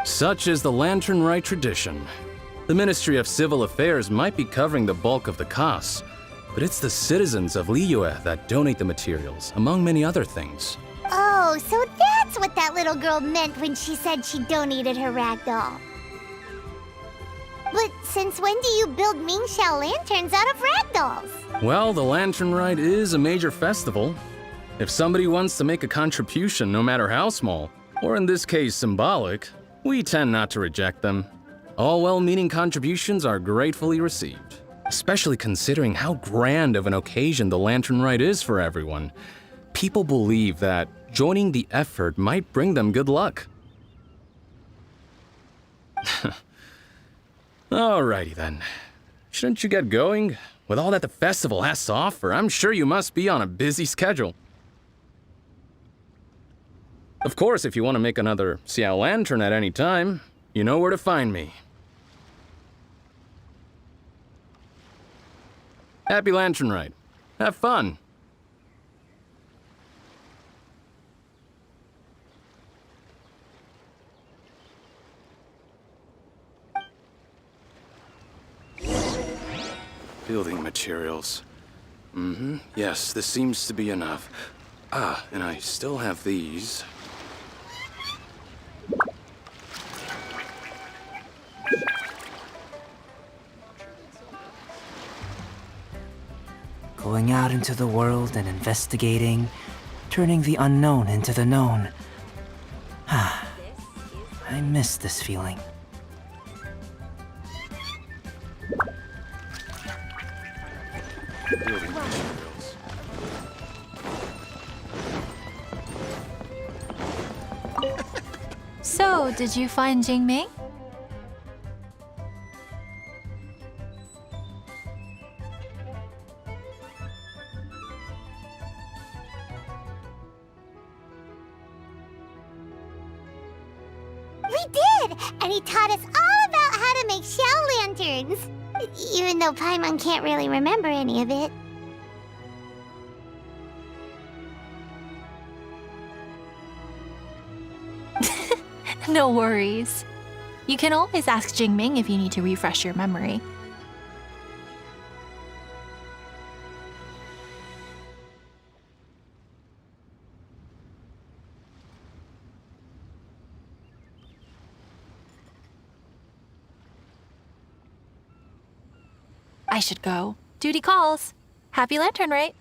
Such is the Lantern Rite tradition. The Ministry of Civil Affairs might be covering the bulk of the costs, but it's the citizens of Liyue that donate the materials, among many other things. Oh, so that's what that little girl meant when she said she donated her ragdoll. But since when do you build Mingxiao lanterns out of ragdolls? Well, the Lantern Rite is a major festival. If somebody wants to make a contribution, no matter how small, or in this case symbolic, we tend not to reject them. All well-meaning contributions are gratefully received, especially considering how grand of an occasion the Lantern Rite is for everyone. People believe that joining the effort might bring them good luck. Alrighty then. Shouldn't you get going? With all that the festival has to offer, I'm sure you must be on a busy schedule. Of course, if you want to make another Xiao Lantern at any time, you know where to find me. Happy Lantern Rite. Have fun. Building materials. Yes, this seems to be enough. And I still have these. Going out into the world and investigating, turning the unknown into the known. I miss this feeling. Building materials. So, did you find Jingming? We did! And he taught us all about how to make Xiao lanterns. Even though Paimon can't really remember any of it. No worries. You can always ask Jingming if you need to refresh your memory. I should go. Duty calls. Happy Lantern Rite.